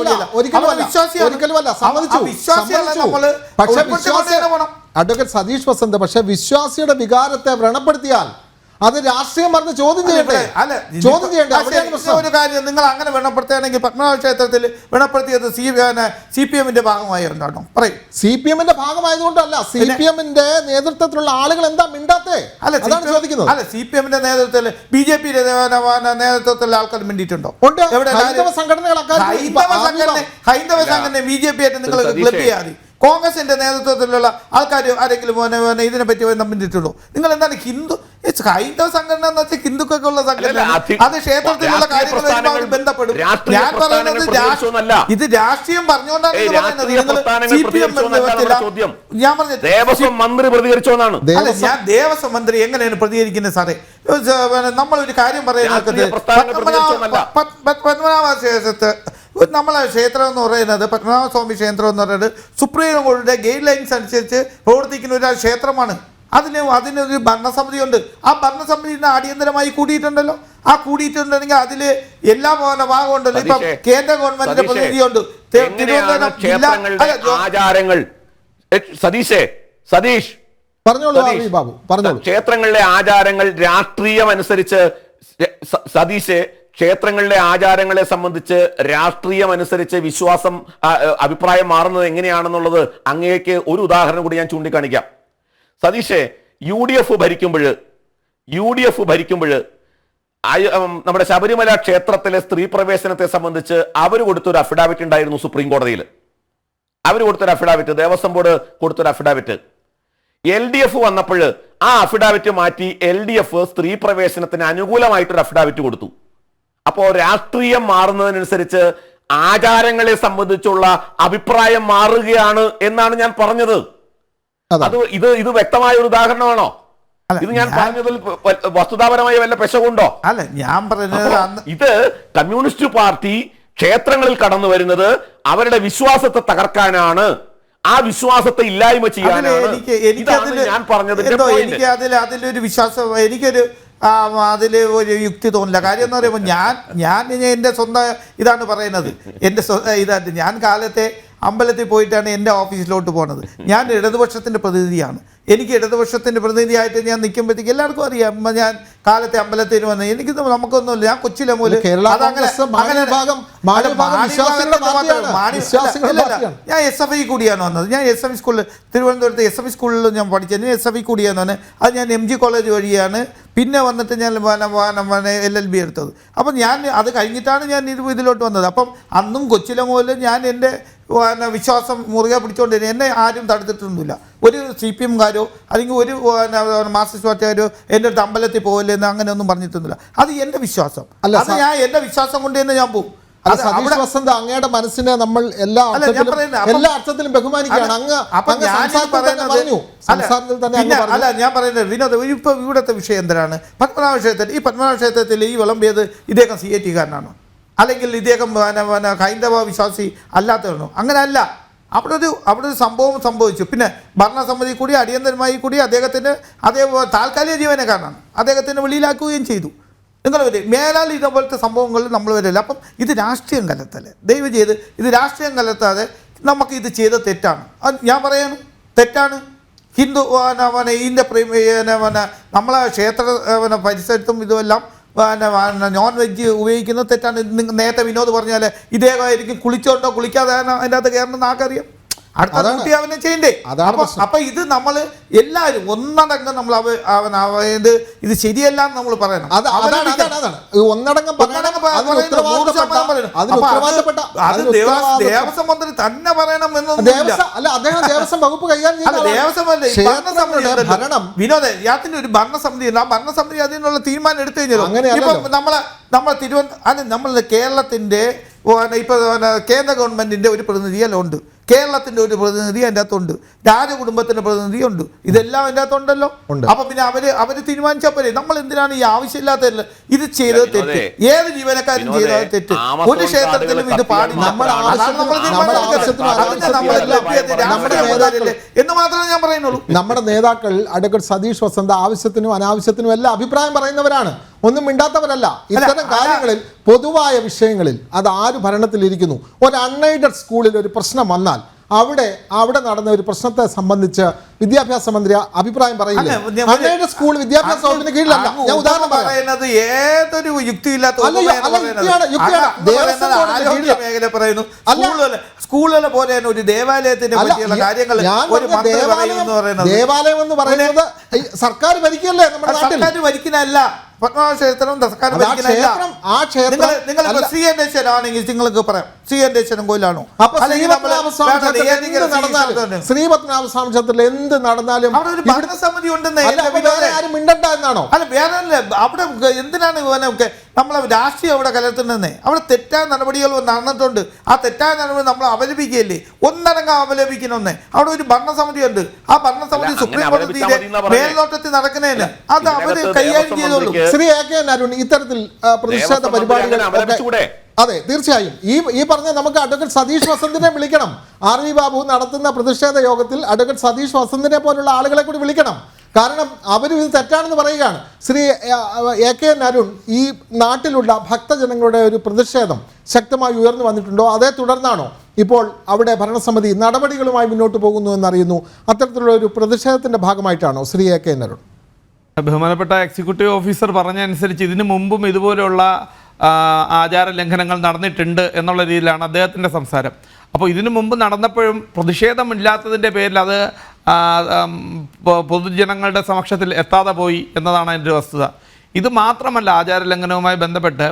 അഡ്വക്കേറ്റ് സതീഷ് വസന്ത്, പക്ഷെ വിശ്വാസിയുടെ വികാരത്തെ വ്രണപ്പെടുത്തിയാൽ അത് രാഷ്ട്രീയം പറഞ്ഞ് ചോദ്യം ചെയ്യട്ടെ. ഒരു കാര്യം, നിങ്ങൾ അങ്ങനെ വ്രണപ്പെടുത്തുകയാണെങ്കിൽ പത്മനാഭ ക്ഷേത്രത്തിൽ വ്രണപ്പെടുത്തിയത് CPM-ന്റെ ഭാഗമായിരുന്നാണോ? പറയും CPM-ന്റെ ഭാഗമായതുകൊണ്ടല്ല, CPM-ന്റെ നേതൃത്വത്തിലുള്ള ആളുകൾ എന്താ മിണ്ടാത്തേ? അതാണ് ചോദിക്കുന്നത്. അല്ല, CPM-ന്റെ നേതൃത്വത്തിൽ BJP-യുടെ നേതൃത്വത്തിലുള്ള ആൾക്കാർ മിണ്ടിയിട്ടുണ്ടോ? ഹൈന്ദവ സംഘടന BJP ആയിട്ട് നിങ്ങൾ ക്ലബ് ചെയ്യാതെ കോൺഗ്രസിന്റെ നേതൃത്വത്തിലുള്ള ആൾക്കാർ ആരെങ്കിലും ഇതിനെപ്പറ്റി മിണ്ടിട്ടുണ്ടോ? നിങ്ങൾ എന്താണ് ഹിന്ദു ഹൈന്ദവ സംഘടന എന്ന് വെച്ചാൽ ഹിന്ദുക്കൾക്ക് ഉള്ള സംഘടന, അത് ക്ഷേത്രത്തിലുള്ള കാര്യങ്ങളുമായി ബന്ധപ്പെടും. ഞാൻ പറയുന്നത് ഇത് രാഷ്ട്രീയം പറഞ്ഞുകൊണ്ടാണ് ഞാൻ പറഞ്ഞത്. ഞാൻ ദേവസ്വം മന്ത്രി എങ്ങനെയാണ് പ്രതികരിക്കുന്നത് സാറേ? നമ്മളൊരു കാര്യം പറയുന്നത്, പത്മനാഭ ക്ഷേത്രത്തെ നമ്മളെ ക്ഷേത്രം എന്ന് പറയുന്നത്, പത്മനാഭസ്വാമി ക്ഷേത്രം എന്ന് പറയുന്നത് സുപ്രീം കോടതിയുടെ ഗൈഡ് ലൈൻസ് അനുസരിച്ച് പ്രവർത്തിക്കുന്ന ഒരു ക്ഷേത്രമാണ്. അതിനൊരു ഭരണസമിതിയുണ്ട്. ആ ഭരണസമിതിനെ അടിയന്തരമായി കൂടിയിട്ടുണ്ടല്ലോ. ആ കൂടിയിട്ടുണ്ടെങ്കിൽ അതിൽ എല്ലാ ഭാഗമുണ്ടല്ലോ. ഇപ്പം കേന്ദ്ര ഗവൺമെന്റിന്റെ പ്രതിനിധിയുണ്ട്. ആചാരങ്ങൾ സതീഷ് ക്ഷേത്രങ്ങളിലെ ആചാരങ്ങൾ രാഷ്ട്രീയമനുസരിച്ച് ക്ഷേത്രങ്ങളിലെ ആചാരങ്ങളെ സംബന്ധിച്ച് രാഷ്ട്രീയമനുസരിച്ച് വിശ്വാസം അഭിപ്രായം മാറുന്നത് എങ്ങനെയാണെന്നുള്ളത് അങ്ങേക്ക് ഒരു ഉദാഹരണം കൂടി ഞാൻ ചൂണ്ടിക്കാണിക്കാം. സതീഷേ, UDF ഭരിക്കുമ്പോൾ നമ്മുടെ ശബരിമല ക്ഷേത്രത്തിലെ സ്ത്രീ പ്രവേശനത്തെ സംബന്ധിച്ച് അവർ കൊടുത്തൊരു അഫിഡാവിറ്റ് ഉണ്ടായിരുന്നു സുപ്രീം കോടതിയിൽ. ദേവസ്വം ബോർഡ് കൊടുത്തൊരു അഫിഡാവിറ്റ്. LDF വന്നപ്പോൾ ആ അഫിഡാവിറ്റ് മാറ്റി LDF സ്ത്രീ പ്രവേശനത്തിന് അനുകൂലമായിട്ടൊരു അഫിഡാവിറ്റ് കൊടുത്തു. അപ്പോൾ രാഷ്ട്രീയം മാറുന്നതിനനുസരിച്ച് ആചാരങ്ങളെ സംബന്ധിച്ചുള്ള അഭിപ്രായം മാറുകയാണ് എന്നാണ് ഞാൻ പറഞ്ഞത്. അത് ഇത് വ്യക്തമായ ഒരു ഉദാഹരണമാണോ? ഇത് ഞാൻ പറഞ്ഞതിൽ വസ്തുതാപരമായ വല്ല പെശകുണ്ടോ? അല്ല, ഞാൻ പറഞ്ഞത് ഇത് കമ്മ്യൂണിസ്റ്റ് പാർട്ടി ക്ഷേത്രങ്ങളിൽ കടന്നു വരുന്നത് അവരുടെ വിശ്വാസത്തെ തകർക്കാനാണ്, ആ വിശ്വാസത്തെ ഇല്ലായ്മ ചെയ്യാനാണ്. ഞാൻ പറഞ്ഞത് എനിക്ക് അതിലൊരു വിശ്വാസം, എനിക്കൊരു അതിൽ ഒരു യുക്തി തോന്നില്ല. കാര്യം എന്ന് പറയുമ്പോൾ ഞാൻ എൻ്റെ സ്വന്തം ഇതാണ് പറയുന്നത്. എൻ്റെ ഇതായിട്ട് ഞാൻ കാലത്തെ അമ്പലത്തിൽ പോയിട്ടാണ് എൻ്റെ ഓഫീസിലോട്ട് പോകുന്നത്. ഞാൻ ഇടതുപക്ഷത്തിൻ്റെ പ്രതിനിധിയാണ്. എനിക്ക് ഇടതുപക്ഷത്തിൻ്റെ പ്രതിനിധിയായിട്ട് ഞാൻ നിൽക്കുമ്പോഴത്തേക്ക് എല്ലാവർക്കും അറിയാം ഞാൻ കാലത്തെ അമ്പലത്തിന് വന്ന് എനിക്ക് നമുക്കൊന്നുമില്ല. ഞാൻ കൊച്ചിയിലെ മൂലം ഞാൻ SFI കൂടിയാണ് വന്നത്. ഞാൻ SFI സ്കൂളിൽ തിരുവനന്തപുരത്ത് SFI സ്കൂളിൽ ഞാൻ പഠിച്ചത്. SFI കൂടിയാണ് വന്നത്. അത് ഞാൻ MG കോളേജ് വഴിയാണ് പിന്നെ വന്നിട്ട് ഞാൻ LLB എടുത്തത്. അപ്പം ഞാൻ അത് കഴിഞ്ഞിട്ടാണ് ഞാൻ ഇതിലോട്ട് വന്നത്. അപ്പം അന്നും കൊച്ചിയിലെ മൂലം ഞാൻ എൻ്റെ വിശ്വാസം മുറുകെ പിടിച്ചുകൊണ്ടിരുന്നു. എന്നെ ആരും തടുത്തിട്ടൊന്നുമില്ല. ഒരു CPM-കാരോ അല്ലെങ്കിൽ ഒരു മാർക്സിസ്റ്റ് പാർട്ടിക്കാരോ എൻ്റെ അടുത്ത് അമ്പലത്തിൽ പോകല്ലെന്ന് അങ്ങനെ ഒന്നും പറഞ്ഞിട്ടൊന്നുമില്ല. അത് എൻ്റെ വിശ്വാസം. അത് ഞാൻ എൻ്റെ വിശ്വാസം കൊണ്ട് തന്നെ ഞാൻ പോകും. വസന്ത്, അങ്ങയുടെ മനസ്സിനെ നമ്മൾ എല്ലാ അർത്ഥത്തിലും ബഹുമാനിക്കുകയാണ്. അല്ല, ഞാൻ പറയുന്നത് വിനോദ്, ഇപ്പൊ ഇവിടുത്തെ വിഷയം എന്തിനാണ്? പത്മനാഭ ക്ഷേത്രത്തിൽ ഈ പത്മനാഭ ക്ഷേത്രത്തിൽ ഈ വിളമ്പിയത് ഇദ്ദേഹം CAT-കാരനാണോ അല്ലെങ്കിൽ ഇദ്ദേഹം ഹൈന്ദവ വിശ്വാസി അല്ലാത്തതാണോ? അങ്ങനെ അല്ല. അവിടെ ഒരു സംഭവം സംഭവിച്ചു. പിന്നെ ഭരണസമിതി കൂടി അടിയന്തരമായി കൂടി അദ്ദേഹത്തിന് താൽക്കാലിക ജീവനക്കാരനാണ്, അദ്ദേഹത്തിന് വെളിയിലാക്കുകയും ചെയ്തു. നിങ്ങൾ മേലാൽ ഇതേപോലത്തെ സംഭവങ്ങളിൽ നമ്മൾ വരില്ല. അപ്പം ഇത് രാഷ്ട്രീയം കലർത്തല്ലേ, ദയവ് ചെയ്ത് ഇത് രാഷ്ട്രീയം കലർത്താതെ നമുക്ക് ഇത് ചെയ്ത തെറ്റാണ്. ഞാൻ പറയാണ് തെറ്റാണ്. ഹിന്ദു ഇതിൻ്റെ നമ്മളെ ക്ഷേത്ര പരിസരത്തും ഇതുമെല്ലാം നോൺ വെജ് ഉപയോഗിക്കുന്നത് തെറ്റാണ്. നേരത്തെ വിനോദ് പറഞ്ഞാൽ ഇദ്ദേഹമായിരിക്കും കുളിച്ചോണ്ടോ കുളിക്കാതെ അതിൻ്റെ അകത്ത് കയറണമെന്ന് ആർക്കറിയാം. അടുത്ത കുട്ടി അവനെ ചെയ്യണ്ടേ? അപ്പൊ ഇത് നമ്മൾ എല്ലാവരും ഒന്നടങ്കം നമ്മൾ ഇത് ശരിയല്ല എന്ന് നമ്മൾ പറയണം. അത് ദേവസ്വം മന്ത്രി തന്നെ പറയണം എന്നൊന്നുമില്ല. ദേവസ്വം വകുപ്പ് വിനോദ്, യാത്തിന്റെ ഒരു ഭരണസമിതി ഉണ്ട്. ആ ഭരണസമിതി അതിനുള്ള തീരുമാനം എടുത്തു കഴിഞ്ഞാൽ ഇപ്പം നമ്മളെ കേരളത്തിന്റെ ഇപ്പൊ കേന്ദ്ര ഗവൺമെന്റിന്റെ ഒരു പ്രതിനിധിയെല്ലാം ഉണ്ട്, കേരളത്തിന്റെ ഒരു പ്രതിനിധി അതിൻ്റെ അകത്തുണ്ട്, രാജകുടുംബത്തിന്റെ പ്രതിനിധി ഉണ്ട്, ഇതെല്ലാം അതിൻ്റെ അകത്തുണ്ടല്ലോ. അപ്പൊ പിന്നെ അവര് തീരുമാനിച്ചാൽ പോലെ നമ്മൾ എന്തിനാണ് ഈ ആവശ്യമില്ലാത്ത ഇത് ചെയ്തത് തെറ്റ്? ഏത് ജീവനക്കാരും ചെയ്തത് തെറ്റ്. ഒരു ക്ഷേത്രത്തിലും ഇത് പാടില്ല എന്ന് മാത്രമേ ഞാൻ പറയുന്നുള്ളൂ. നമ്മുടെ നേതാക്കൾ അഡ്വക്കേറ്റ് സതീഷ് വസന്ത് ആവശ്യത്തിനും അനാവശ്യത്തിനും എല്ലാം അഭിപ്രായം പറയുന്നവരാണ്, ഒന്നും മിണ്ടാത്തവരല്ല. ഇത്തരം കാര്യങ്ങളിൽ പൊതുവായ വിഷയങ്ങളിൽ അത് ആര് ഭരണത്തിലിരിക്കുന്നു, ഒരു അൺഎയ്ഡഡ് സ്കൂളിൽ ഒരു പ്രശ്നം വന്നാൽ അവിടെ നടന്ന ഒരു പ്രശ്നത്തെ സംബന്ധിച്ച് വിദ്യാഭ്യാസ മന്ത്രി അഭിപ്രായം പറയില്ല. അൺഎയ്ഡഡ് സ്കൂൾ വിദ്യാഭ്യാസ വകുപ്പിന് കീഴിലല്ല. ഞാൻ ഉദാഹരണം പറയുന്നത് ഏതൊരു യുക്തിയില്ലാത്ത സ്കൂളുകളെ പോലെ ഒരു ദേവാലയത്തിന്റെ പറ്റിയുള്ള കാര്യങ്ങൾ ദേവാലയം എന്ന് പറയുന്നത് സർക്കാർ ഭരിക്കല്ലേ, നമ്മുടെ സർക്കാർ ഭരിക്കുന്നതല്ല. പത്മനാഭ ക്ഷേത്രം സർക്കാർ ഭരിക്കുന്നതല്ല. നിങ്ങൾ ശ്രീകണ്ഠേശ്വരാണെങ്കിൽ നിങ്ങൾക്ക് പറയാം ശ്രീകണ്ഠേശ്വരം കോയിലാണോ? ശ്രീ പത്മനാഭസ്വാമി ക്ഷേത്രത്തിൽ എന്ത് നടന്നാലും അവിടെ ഒരു ഭരണസമിതി ഉണ്ടെന്ന് ആരും മിണ്ടണ്ട എന്നാണോ? അല്ല, വേറെ അവിടെ എന്തിനാണ് നമ്മളെ രാഷ്ട്രീയം അവിടെ കലർത്തുന്നതെന്നേ? അവിടെ തെറ്റായ നടപടികൾ നടന്നിട്ടുണ്ട്. ആ തെറ്റായ നടപടി നമ്മൾ അപലപിക്കുകയല്ലേ, ഒന്നടങ്കം അപലപിക്കണമെന്നേ. അവിടെ ഒരു ഭരണസമിതി ഉണ്ട്. ആ ഭരണസമിതി സുപ്രീം കോടതിയുടെ മേൽനോട്ടത്തിൽ നടക്കുന്നതിന് അത് അവര് കൈകാര്യം ചെയ്തോളൂ. ശ്രീ AK അരുൺ, ഇത്തരത്തിൽ പ്രതിഷേധ പരിപാടികൾ, അതെ തീർച്ചയായും ഈ പറഞ്ഞ നമുക്ക് അഡ്വക്കേറ്റ് സതീഷ് വസന്തിനെ വിളിക്കണം. RV ബാബു നടത്തുന്ന പ്രതിഷേധ യോഗത്തിൽ അഡ്വക്കേറ്റ് സതീഷ് വസന്തിനെ പോലുള്ള ആളുകളെ കൂടി വിളിക്കണം. കാരണം അവരും ഇത് തെറ്റാണെന്ന് പറയുകയാണ്. ശ്രീ AK അരുൺ, ഈ നാട്ടിലുള്ള ഭക്തജനങ്ങളുടെ ഒരു പ്രതിഷേധം ശക്തമായി ഉയർന്നു വന്നിട്ടുണ്ടോ? അതേ തുടർന്നാണോ ഇപ്പോൾ അവിടെ ഭരണസമിതി നടപടികളുമായി മുന്നോട്ട് പോകുന്നു എന്നറിയുന്നു? അത്തരത്തിലുള്ള ഒരു പ്രതിഷേധത്തിന്റെ ഭാഗമായിട്ടാണോ ശ്രീ AK അരുൺ? ബഹുമാനപ്പെട്ട എക്സിക്യൂട്ടീവ് ഓഫീസർ പറഞ്ഞനുസരിച്ച് ഇതിനു മുമ്പും ഇതുപോലെയുള്ള ആചാര ലംഘനങ്ങൾ നടന്നിട്ടുണ്ട് എന്നുള്ള രീതിയിലാണ് അദ്ദേഹത്തിൻ്റെ സംസാരം. അപ്പോൾ ഇതിനു മുമ്പ് നടന്നപ്പോഴും പ്രതിഷേധമില്ലാത്തതിൻ്റെ പേരിൽ അത് പൊതുജനങ്ങളുടെ സമക്ഷത്തിൽ എത്താതെ പോയി എന്നതാണ് അതിൻ്റെ വസ്തുത. ഇത് മാത്രമല്ല, ആചാര ലംഘനവുമായി ബന്ധപ്പെട്ട്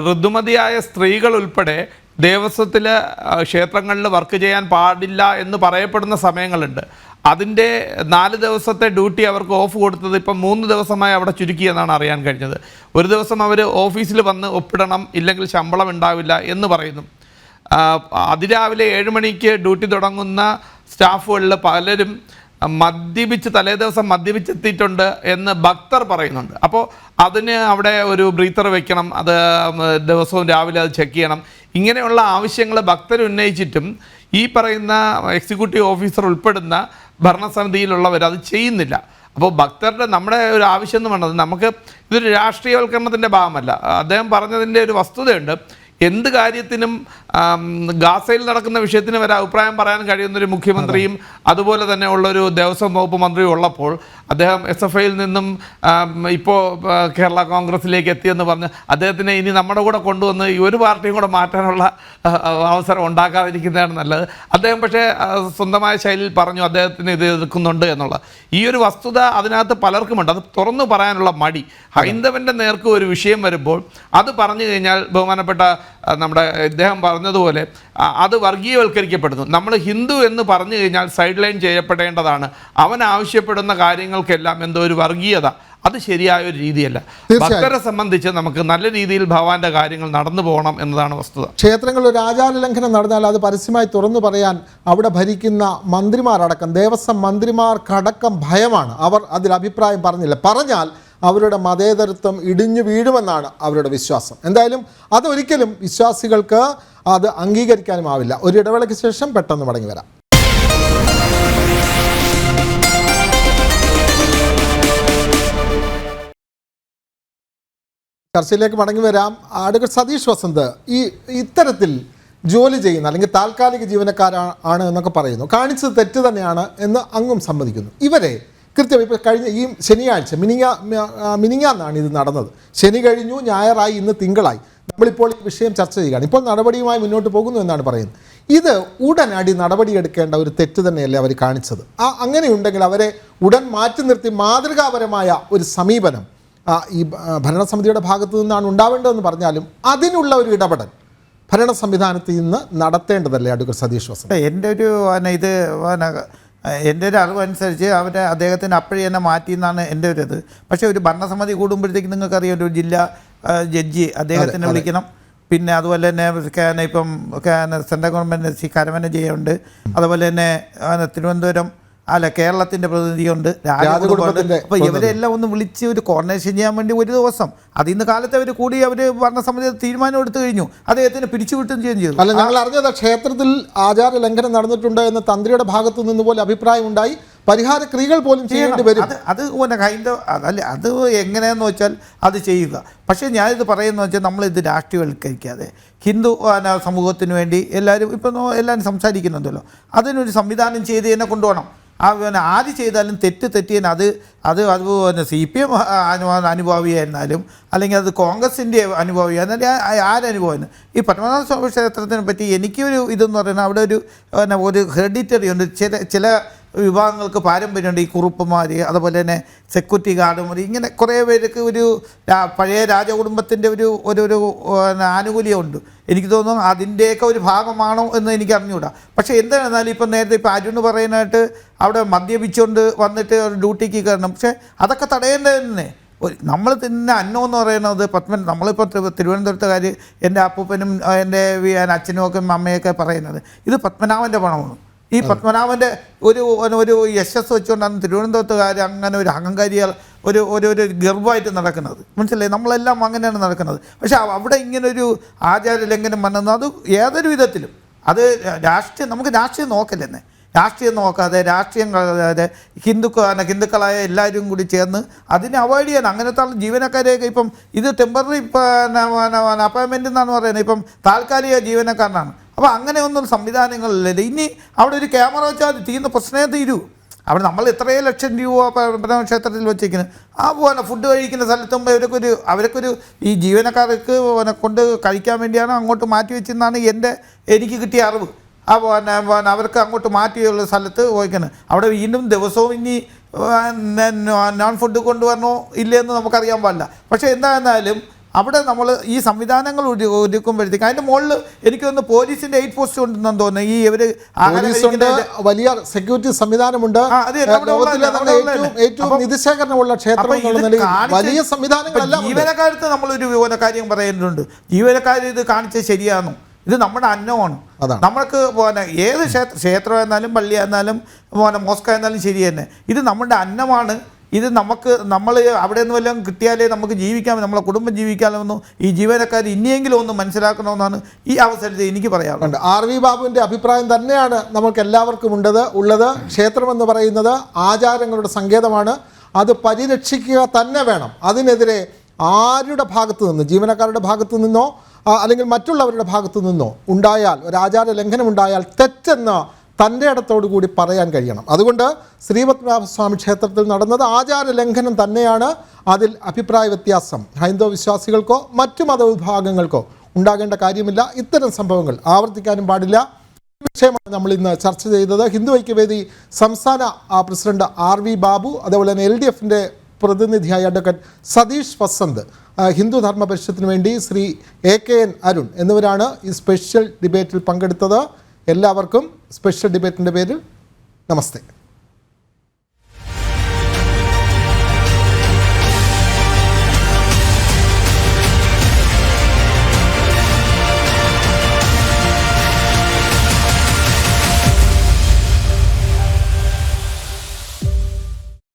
ഋതുമതിയായ സ്ത്രീകൾ ഉൾപ്പെടെ ദേവസ്വത്തിൽ ക്ഷേത്രങ്ങളിൽ വർക്ക് ചെയ്യാൻ പാടില്ല എന്ന് പറയപ്പെടുന്ന സമയങ്ങളുണ്ട്. അതിൻ്റെ 4 ദിവസത്തെ ഡ്യൂട്ടി അവർക്ക് ഓഫ് കൊടുത്തത് ഇപ്പം 3 ദിവസമായി അവിടെ ചുരുക്കിയെന്നാണ് അറിയാൻ കഴിഞ്ഞത്. ഒരു ദിവസം അവർ ഓഫീസിൽ വന്ന് ഒപ്പിടണം, ഇല്ലെങ്കിൽ ശമ്പളം ഉണ്ടാവില്ല എന്ന് പറയുന്നു. അതിരാവിലെ 7 മണിക്ക് ഡ്യൂട്ടി തുടങ്ങുന്ന സ്റ്റാഫുകളിൽ പലരും മദ്യപിച്ച് തലേദിവസം മദ്യപിച്ചെത്തിയിട്ടുണ്ട് എന്ന് ഭക്തർ പറയുന്നുണ്ട്. അപ്പോൾ അതിന് അവിടെ ഒരു ബ്രീത്തർ വെക്കണം, അത് ദിവസവും രാവിലെ അത് ചെക്ക് ചെയ്യണം. ഇങ്ങനെയുള്ള ആവശ്യങ്ങൾ ഭക്തർ ഉന്നയിച്ചിട്ടും ഈ പറയുന്ന എക്സിക്യൂട്ടീവ് ഓഫീസർ ഉൾപ്പെടുന്ന ഭരണസമിതിയിലുള്ളവർ അത് ചെയ്യുന്നില്ല. അപ്പോൾ ഭക്തരുടെ നമ്മുടെ ഒരു ആവശ്യം എന്ന് പറയുന്നത്, നമുക്ക് ഇതൊരു രാഷ്ട്രീയവൽക്കരണത്തിൻ്റെ ഭാഗമല്ല. അദ്ദേഹം പറഞ്ഞതിൻ്റെ ഒരു വസ്തുതയുണ്ട്. എന്ത് കാര്യത്തിനും ഗാസയിൽ നടക്കുന്ന വിഷയത്തിന് വരെ അഭിപ്രായം പറയാൻ കഴിയുന്നൊരു മുഖ്യമന്ത്രിയും അതുപോലെ തന്നെ ഉള്ളൊരു ദേവസ്വം വകുപ്പ് മന്ത്രിയും ഉള്ളപ്പോൾ അദ്ദേഹം SFIയിൽ നിന്നും ഇപ്പോൾ കേരള കോൺഗ്രസിലേക്ക് എത്തിയെന്ന് പറഞ്ഞ് അദ്ദേഹത്തിനെ ഇനി നമ്മുടെ കൂടെ കൊണ്ടുവന്ന് ഈ ഒരു പാർട്ടിയും കൂടെ മാറ്റാനുള്ള അവസരം ഉണ്ടാക്കാതിരിക്കുന്നതാണ് നല്ലത്. അദ്ദേഹം പക്ഷേ സ്വന്തമായ ശൈലിയിൽ പറഞ്ഞു അദ്ദേഹത്തിന് ഇത് എതിർക്കുന്നുണ്ട് എന്നുള്ളത്. ഈ ഒരു വസ്തുത അതിനകത്ത് പലർക്കുമുണ്ട്. അത് തുറന്നു പറയാനുള്ള മടി. ഹൈന്ദവൻ്റെ നേർക്ക് ഒരു വിഷയം വരുമ്പോൾ അത് പറഞ്ഞു കഴിഞ്ഞാൽ ബഹുമാനപ്പെട്ട നമ്മുടെ ഇദ്ദേഹം പറഞ്ഞതുപോലെ അത് വർഗീയവൽക്കരിക്കപ്പെടുന്നു. നമ്മൾ ഹിന്ദു എന്ന് പറഞ്ഞു കഴിഞ്ഞാൽ സൈഡ് ലൈൻ ചെയ്യപ്പെടേണ്ടതാണ്. അവൻ ആവശ്യപ്പെടുന്ന കാര്യങ്ങൾക്കെല്ലാം എന്തോ ഒരു വർഗീയത, അത് ശരിയായ ഒരു രീതിയല്ല. ഭക്തരെ സംബന്ധിച്ച് നമുക്ക് നല്ല രീതിയിൽ ഭഗവാന്റെ കാര്യങ്ങൾ നടന്നു പോകണം എന്നതാണ് വസ്തുത. ക്ഷേത്രങ്ങളിൽ ഒരു ആചാര ലംഘനം നടന്നാൽ അത് പരസ്യമായി തുറന്നു പറയാൻ അവിടെ ഭരിക്കുന്ന മന്ത്രിമാരടക്കം, ദേവസ്വം മന്ത്രിമാർക്കടക്കം ഭയമാണ്. അവർ അതിൽ അഭിപ്രായം പറഞ്ഞില്ല. പറഞ്ഞാൽ അവരുടെ മതേതരത്വം ഇടിഞ്ഞു വീഴുമെന്നാണ് അവരുടെ വിശ്വാസം. എന്തായാലും അതൊരിക്കലും വിശ്വാസികൾക്ക് അത് അംഗീകരിക്കാനുമാവില്ല. ഒരു ഇടവേളയ്ക്ക് ശേഷം പെട്ടെന്ന് മടങ്ങി വരാം. ചർച്ചയിലേക്ക് മടങ്ങി വരാം. അഡ്വക്കേറ്റ് സതീഷ് വസന്ത്, ഇത്തരത്തിൽ ജോലി ചെയ്യുന്ന അല്ലെങ്കിൽ താൽക്കാലിക ജീവനക്കാരാണ് എന്നൊക്കെ പറയുന്നു, കാണിച്ചത് തെറ്റ് തന്നെയാണ് എന്ന് അങ്ങും സമ്മതിക്കുന്നു. ഇവരെ കൃത്യം ഇപ്പോൾ കഴിഞ്ഞ ഈ ശനിയാഴ്ച മിനിങ്ങാന്നാണ് ഇത് നടന്നത്. ശനി കഴിഞ്ഞു, ഞായറായി, ഇന്ന് തിങ്കളായി. നമ്മളിപ്പോൾ ഈ വിഷയം ചർച്ച ചെയ്യുകയാണ്. ഇപ്പോൾ നടപടിയുമായി മുന്നോട്ട് പോകുന്നു എന്നാണ് പറയുന്നത്. ഇത് ഉടനടി നടപടിയെടുക്കേണ്ട ഒരു തെറ്റ് തന്നെയല്ലേ അവർ കാണിച്ചത്? അങ്ങനെയുണ്ടെങ്കിൽ അവരെ ഉടൻ മാറ്റി നിർത്തി മാതൃകാപരമായ ഒരു സമീപനം ഈ ഭരണസമിതിയുടെ ഭാഗത്തു നിന്നാണ് ഉണ്ടാവേണ്ടതെന്ന് പറഞ്ഞാലും അതിനുള്ള ഒരു ഇടപെടൽ ഭരണ സംവിധാനത്തിൽ നിന്ന് നടത്തേണ്ടതല്ലേ അഡ്വക്കേറ്റ് സതീഷ് വസന്ത്? എൻ്റെ ഒരു അറിവനുസരിച്ച് അദ്ദേഹത്തിന് അപ്പോഴേ തന്നെ മാറ്റി എന്നാണ് എൻ്റെ ഒരു ഇത്. പക്ഷേ ഒരു ഭരണസമിതി കൂടുമ്പോഴത്തേക്ക് നിങ്ങൾക്കറിയാം, ഒരു ജില്ലാ ജഡ്ജി അദ്ദേഹത്തിനെ വിളിക്കണം. പിന്നെ അതുപോലെ തന്നെ ഇപ്പം സെൻട്രൽ ഗവൺമെൻറ് കരമന ചെയ്യുന്നുണ്ട്. അതുപോലെ തന്നെ തിരുവനന്തപുരം കേരളത്തിൻ്റെ പ്രതിനിധിയുണ്ട്, രാജകുടുംബമുണ്ട്. അപ്പോൾ ഇവരെല്ലാം ഒന്ന് വിളിച്ച് ഒരു കോർഡിനേഷൻ ചെയ്യാൻ വേണ്ടി ഒരു ദിവസം അതിൽ നിന്ന് കാലത്ത് അവർ കൂടി അവർ ഭരണസമിതി തീരുമാനം എടുത്തു കഴിഞ്ഞു. അദ്ദേഹത്തിന് പിരിച്ചുവിട്ടും ചെയ്തു. അല്ല, ഞങ്ങൾ അറിഞ്ഞത് ക്ഷേത്രത്തിൽ ആചാര ലംഘനം നടന്നിട്ടുണ്ട് എന്ന് തന്ത്രിയുടെ ഭാഗത്തു നിന്ന് പോലെ അഭിപ്രായം ഉണ്ടായി. പരിഹാര ക്രിയകൾ പോലും ചെയ്യേണ്ടി വരും. അത് അതല്ല, അത് എങ്ങനെയാന്ന് വെച്ചാൽ അത് ചെയ്യുക. പക്ഷേ ഞാനിത് പറയുന്നത് വെച്ചാൽ നമ്മളിത് രാഷ്ട്രീയവൽക്കരിക്കാതെ ഹിന്ദു സമൂഹത്തിന് വേണ്ടി എല്ലാവരും സംസാരിക്കുന്നുണ്ടല്ലോ, അതിനൊരു സംവിധാനം ചെയ്ത് തന്നെ കൊണ്ടുപോകണം. ആര് ചെയ്താലും തെറ്റിയതിന് അത് CPM അനുഭാവിയായിരുന്നാലും അല്ലെങ്കിൽ അത് കോൺഗ്രസിൻ്റെ അനുഭാവിയായിരുന്നാലും ആരനുഭവം. ഈ പത്മനാഭ സ്വാമി ക്ഷേത്രത്തിനെ പറ്റി എനിക്കൊരു ഇതെന്ന് പറയുന്നത്, അവിടെ ഒരു ഹെറിഡിറ്ററി ഉണ്ട്. ചില വിഭാഗങ്ങൾക്ക് പാരമ്പര്യമുണ്ട്. ഈ കുറുപ്പന്മാർ, അതുപോലെ തന്നെ സെക്യൂരിറ്റി ഗാർഡുമാർ, ഇങ്ങനെ കുറേ പേർക്ക് ഒരു പഴയ രാജകുടുംബത്തിൻ്റെ ഒരു ആനുകൂല്യമുണ്ട്. എനിക്ക് തോന്നുന്നു അതിൻ്റെയൊക്കെ ഒരു ഭാഗമാണോ എന്ന് എനിക്ക് അറിഞ്ഞുകൂടാ. പക്ഷേ എന്തായിരുന്നാലും ഇപ്പം നേരത്തെ ഇപ്പോൾ അരുണ് പറയാനായിട്ട് അവിടെ മദ്യപിച്ചുകൊണ്ട് വന്നിട്ട് ഡ്യൂട്ടിക്ക് കയറണം. പക്ഷേ അതൊക്കെ തടയേണ്ടത് തന്നെ. നമ്മൾ തന്നെ അന്നം എന്ന് പറയുന്നത് നമ്മളിപ്പോൾ തിരുവനന്തപുരത്തുകാർ, എൻ്റെ അപ്പൂപ്പനും എൻ്റെ അച്ഛനും ഒക്കെ അമ്മയൊക്കെ പറയുന്നത് ഇത് പത്മനാഭൻ്റെ പണമാണ്. ഈ പത്മനാഭൻ്റെ ഒരു യശസ് വെച്ചുകൊണ്ടാണ് തിരുവനന്തപുരത്തുകാർ അങ്ങനെ ഒരു അഹങ്കാരികൾ ഒരു ഗർഭമായിട്ട് നടക്കുന്നത്. മനസ്സിലായി? നമ്മളെല്ലാം അങ്ങനെയാണ് നടക്കുന്നത്. പക്ഷേ അവിടെ ഇങ്ങനൊരു ആചാര ലംഘനം വന്നത് അത് ഏതൊരു വിധത്തിലും അത് നമുക്ക് രാഷ്ട്രീയം നോക്കല്ലെന്നേ. രാഷ്ട്രീയം നോക്കാതെ, രാഷ്ട്രീയം കളയാതെ ഹിന്ദുക്കളായ എല്ലാവരും കൂടി ചേർന്ന് അതിനെ അവോയ്ഡ് ചെയ്യാൻ അങ്ങനത്തെ ജീവനക്കാരെയൊക്കെ ഇപ്പം ഇത് ടെമ്പററി അപ്പോയിൻമെൻ്റ് എന്നാണ് പറയുന്നത്. ഇപ്പം താൽക്കാലിക ജീവനക്കാരനാണ്. അപ്പോൾ അങ്ങനെയൊന്നും സംവിധാനങ്ങളില്ലല്ലോ. ഇനി അവിടെ ഒരു ക്യാമറ വെച്ചാൽ തീർന്ന പ്രശ്നമേ തീരൂ. അവിടെ നമ്മൾ എത്രയോ ലക്ഷം രൂപ പത്മനാഭ ക്ഷേത്രത്തിൽ വെച്ചിരിക്കുന്നത്. ഫുഡ് കഴിക്കുന്ന സ്ഥലത്തുമ്പോൾ അവർക്കൊരു ഈ ജീവനക്കാർക്ക് കൊണ്ട് കഴിക്കാൻ വേണ്ടിയാണ് അങ്ങോട്ട് മാറ്റി വെച്ചെന്നാണ് എനിക്ക് കിട്ടിയ അറിവ്. അവർക്ക് അങ്ങോട്ട് മാറ്റിയുള്ള സ്ഥലത്ത് പോയിക്കുന്നത്. അവിടെ വീണ്ടും ദിവസവും ഇനി നോൺ ഫുഡ് കൊണ്ടുവരണോ ഇല്ലയെന്ന് നമുക്കറിയാൻ പാടില്ല. പക്ഷേ എന്തായിരുന്നാലും അവിടെ നമ്മൾ ഈ സംവിധാനങ്ങൾ ഒരുക്കുമ്പോഴത്തേക്ക് അതിൻ്റെ മുകളിൽ എനിക്ക് തോന്നുന്നു പോലീസിൻ്റെ 8 പോസ്റ്റ് ഉണ്ടെന്ന് തോന്നുന്നു. ഈ ഇവർ പോലീസുണ്ട്, വലിയ സെക്യൂരിറ്റി സംവിധാനമുണ്ട്, ലോകത്തിലെ തന്നെ ഏറ്റവും നിധിശേഖരണമുള്ള ക്ഷേത്രം എന്നുള്ള നിലയിൽ വലിയ സംവിധാനങ്ങളെല്ലാം ഉണ്ട്. ജീവനക്കാരത്ത് നമ്മളൊരു കാര്യം പറയുന്നുണ്ട്. ജീവനക്കാർ ഇത് കാണിച്ചത് ശരിയാണോ? ഇത് നമ്മുടെ അന്നമാണ്. നമ്മൾക്ക് ഏത് ക്ഷേത്രം എന്നാലും പള്ളി എന്നാലും മോസ്കോ എന്നാലും ശരി തന്നെ, ഇത് നമ്മുടെ അന്നമാണ്. ഇത് നമ്മൾ അവിടെ നിന്ന് വല്ലതും കിട്ടിയാലേ നമുക്ക് ജീവിക്കാം, നമ്മളെ കുടുംബം ജീവിക്കാമെന്നും ഈ ജീവനക്കാർ ഇനിയെങ്കിലും ഒന്ന് മനസ്സിലാക്കണമെന്നാണ് ഈ അവസരത്തിൽ എനിക്ക് പറയാറുണ്ട്. RV ബാബുവിൻ്റെ അഭിപ്രായം തന്നെയാണ് നമുക്ക് എല്ലാവർക്കും ഉള്ളത്. ക്ഷേത്രമെന്ന് പറയുന്നത് ആചാരങ്ങളുടെ സങ്കേതമാണ്, അത് പരിരക്ഷിക്കുക തന്നെ വേണം. അതിനെതിരെ ആരുടെ ഭാഗത്തു നിന്ന്, ജീവനക്കാരുടെ ഭാഗത്തു നിന്നോ അല്ലെങ്കിൽ മറ്റുള്ളവരുടെ ഭാഗത്തു നിന്നോ ഉണ്ടായാൽ, ഒരു ആചാര ലംഘനം ഉണ്ടായാൽ തെറ്റെന്ന് തൻ്റെ ഇടത്തോടു കൂടി പറയാൻ കഴിയണം. അതുകൊണ്ട് ശ്രീപത്മനാഭസ്വാമി ക്ഷേത്രത്തിൽ നടന്നത് ആചാര ലംഘനം തന്നെയാണ്. അതിൽ അഭിപ്രായ വ്യത്യാസം ഹൈന്ദവ വിശ്വാസികൾക്കോ മറ്റു മതവിഭാഗങ്ങൾക്കോ ഉണ്ടാകേണ്ട കാര്യമില്ല. ഇത്തരം സംഭവങ്ങൾ ആവർത്തിക്കാനും പാടില്ല. വിഷയമാണ് നമ്മൾ ഇന്ന് ചർച്ച ചെയ്തത്. ഹിന്ദു ഐക്യവേദി സംസ്ഥാന പ്രസിഡന്റ് RV ബാബു, അതേപോലെ തന്നെ LDFിൻ്റെ പ്രതിനിധിയായ അഡ്വക്കേറ്റ് സതീഷ് വസന്ത്, ഹിന്ദു ധർമ്മ പരിഷത്തിന് വേണ്ടി ശ്രീ AKN അരുൺ എന്നിവരാണ് ഈ സ്പെഷ്യൽ ഡിബേറ്റിൽ പങ്കെടുത്തത്. എല്ലാവർക്കും സ്പെഷ്യൽ ഡിബേറ്റിൻ്റെ പേരിൽ നമസ്തേ.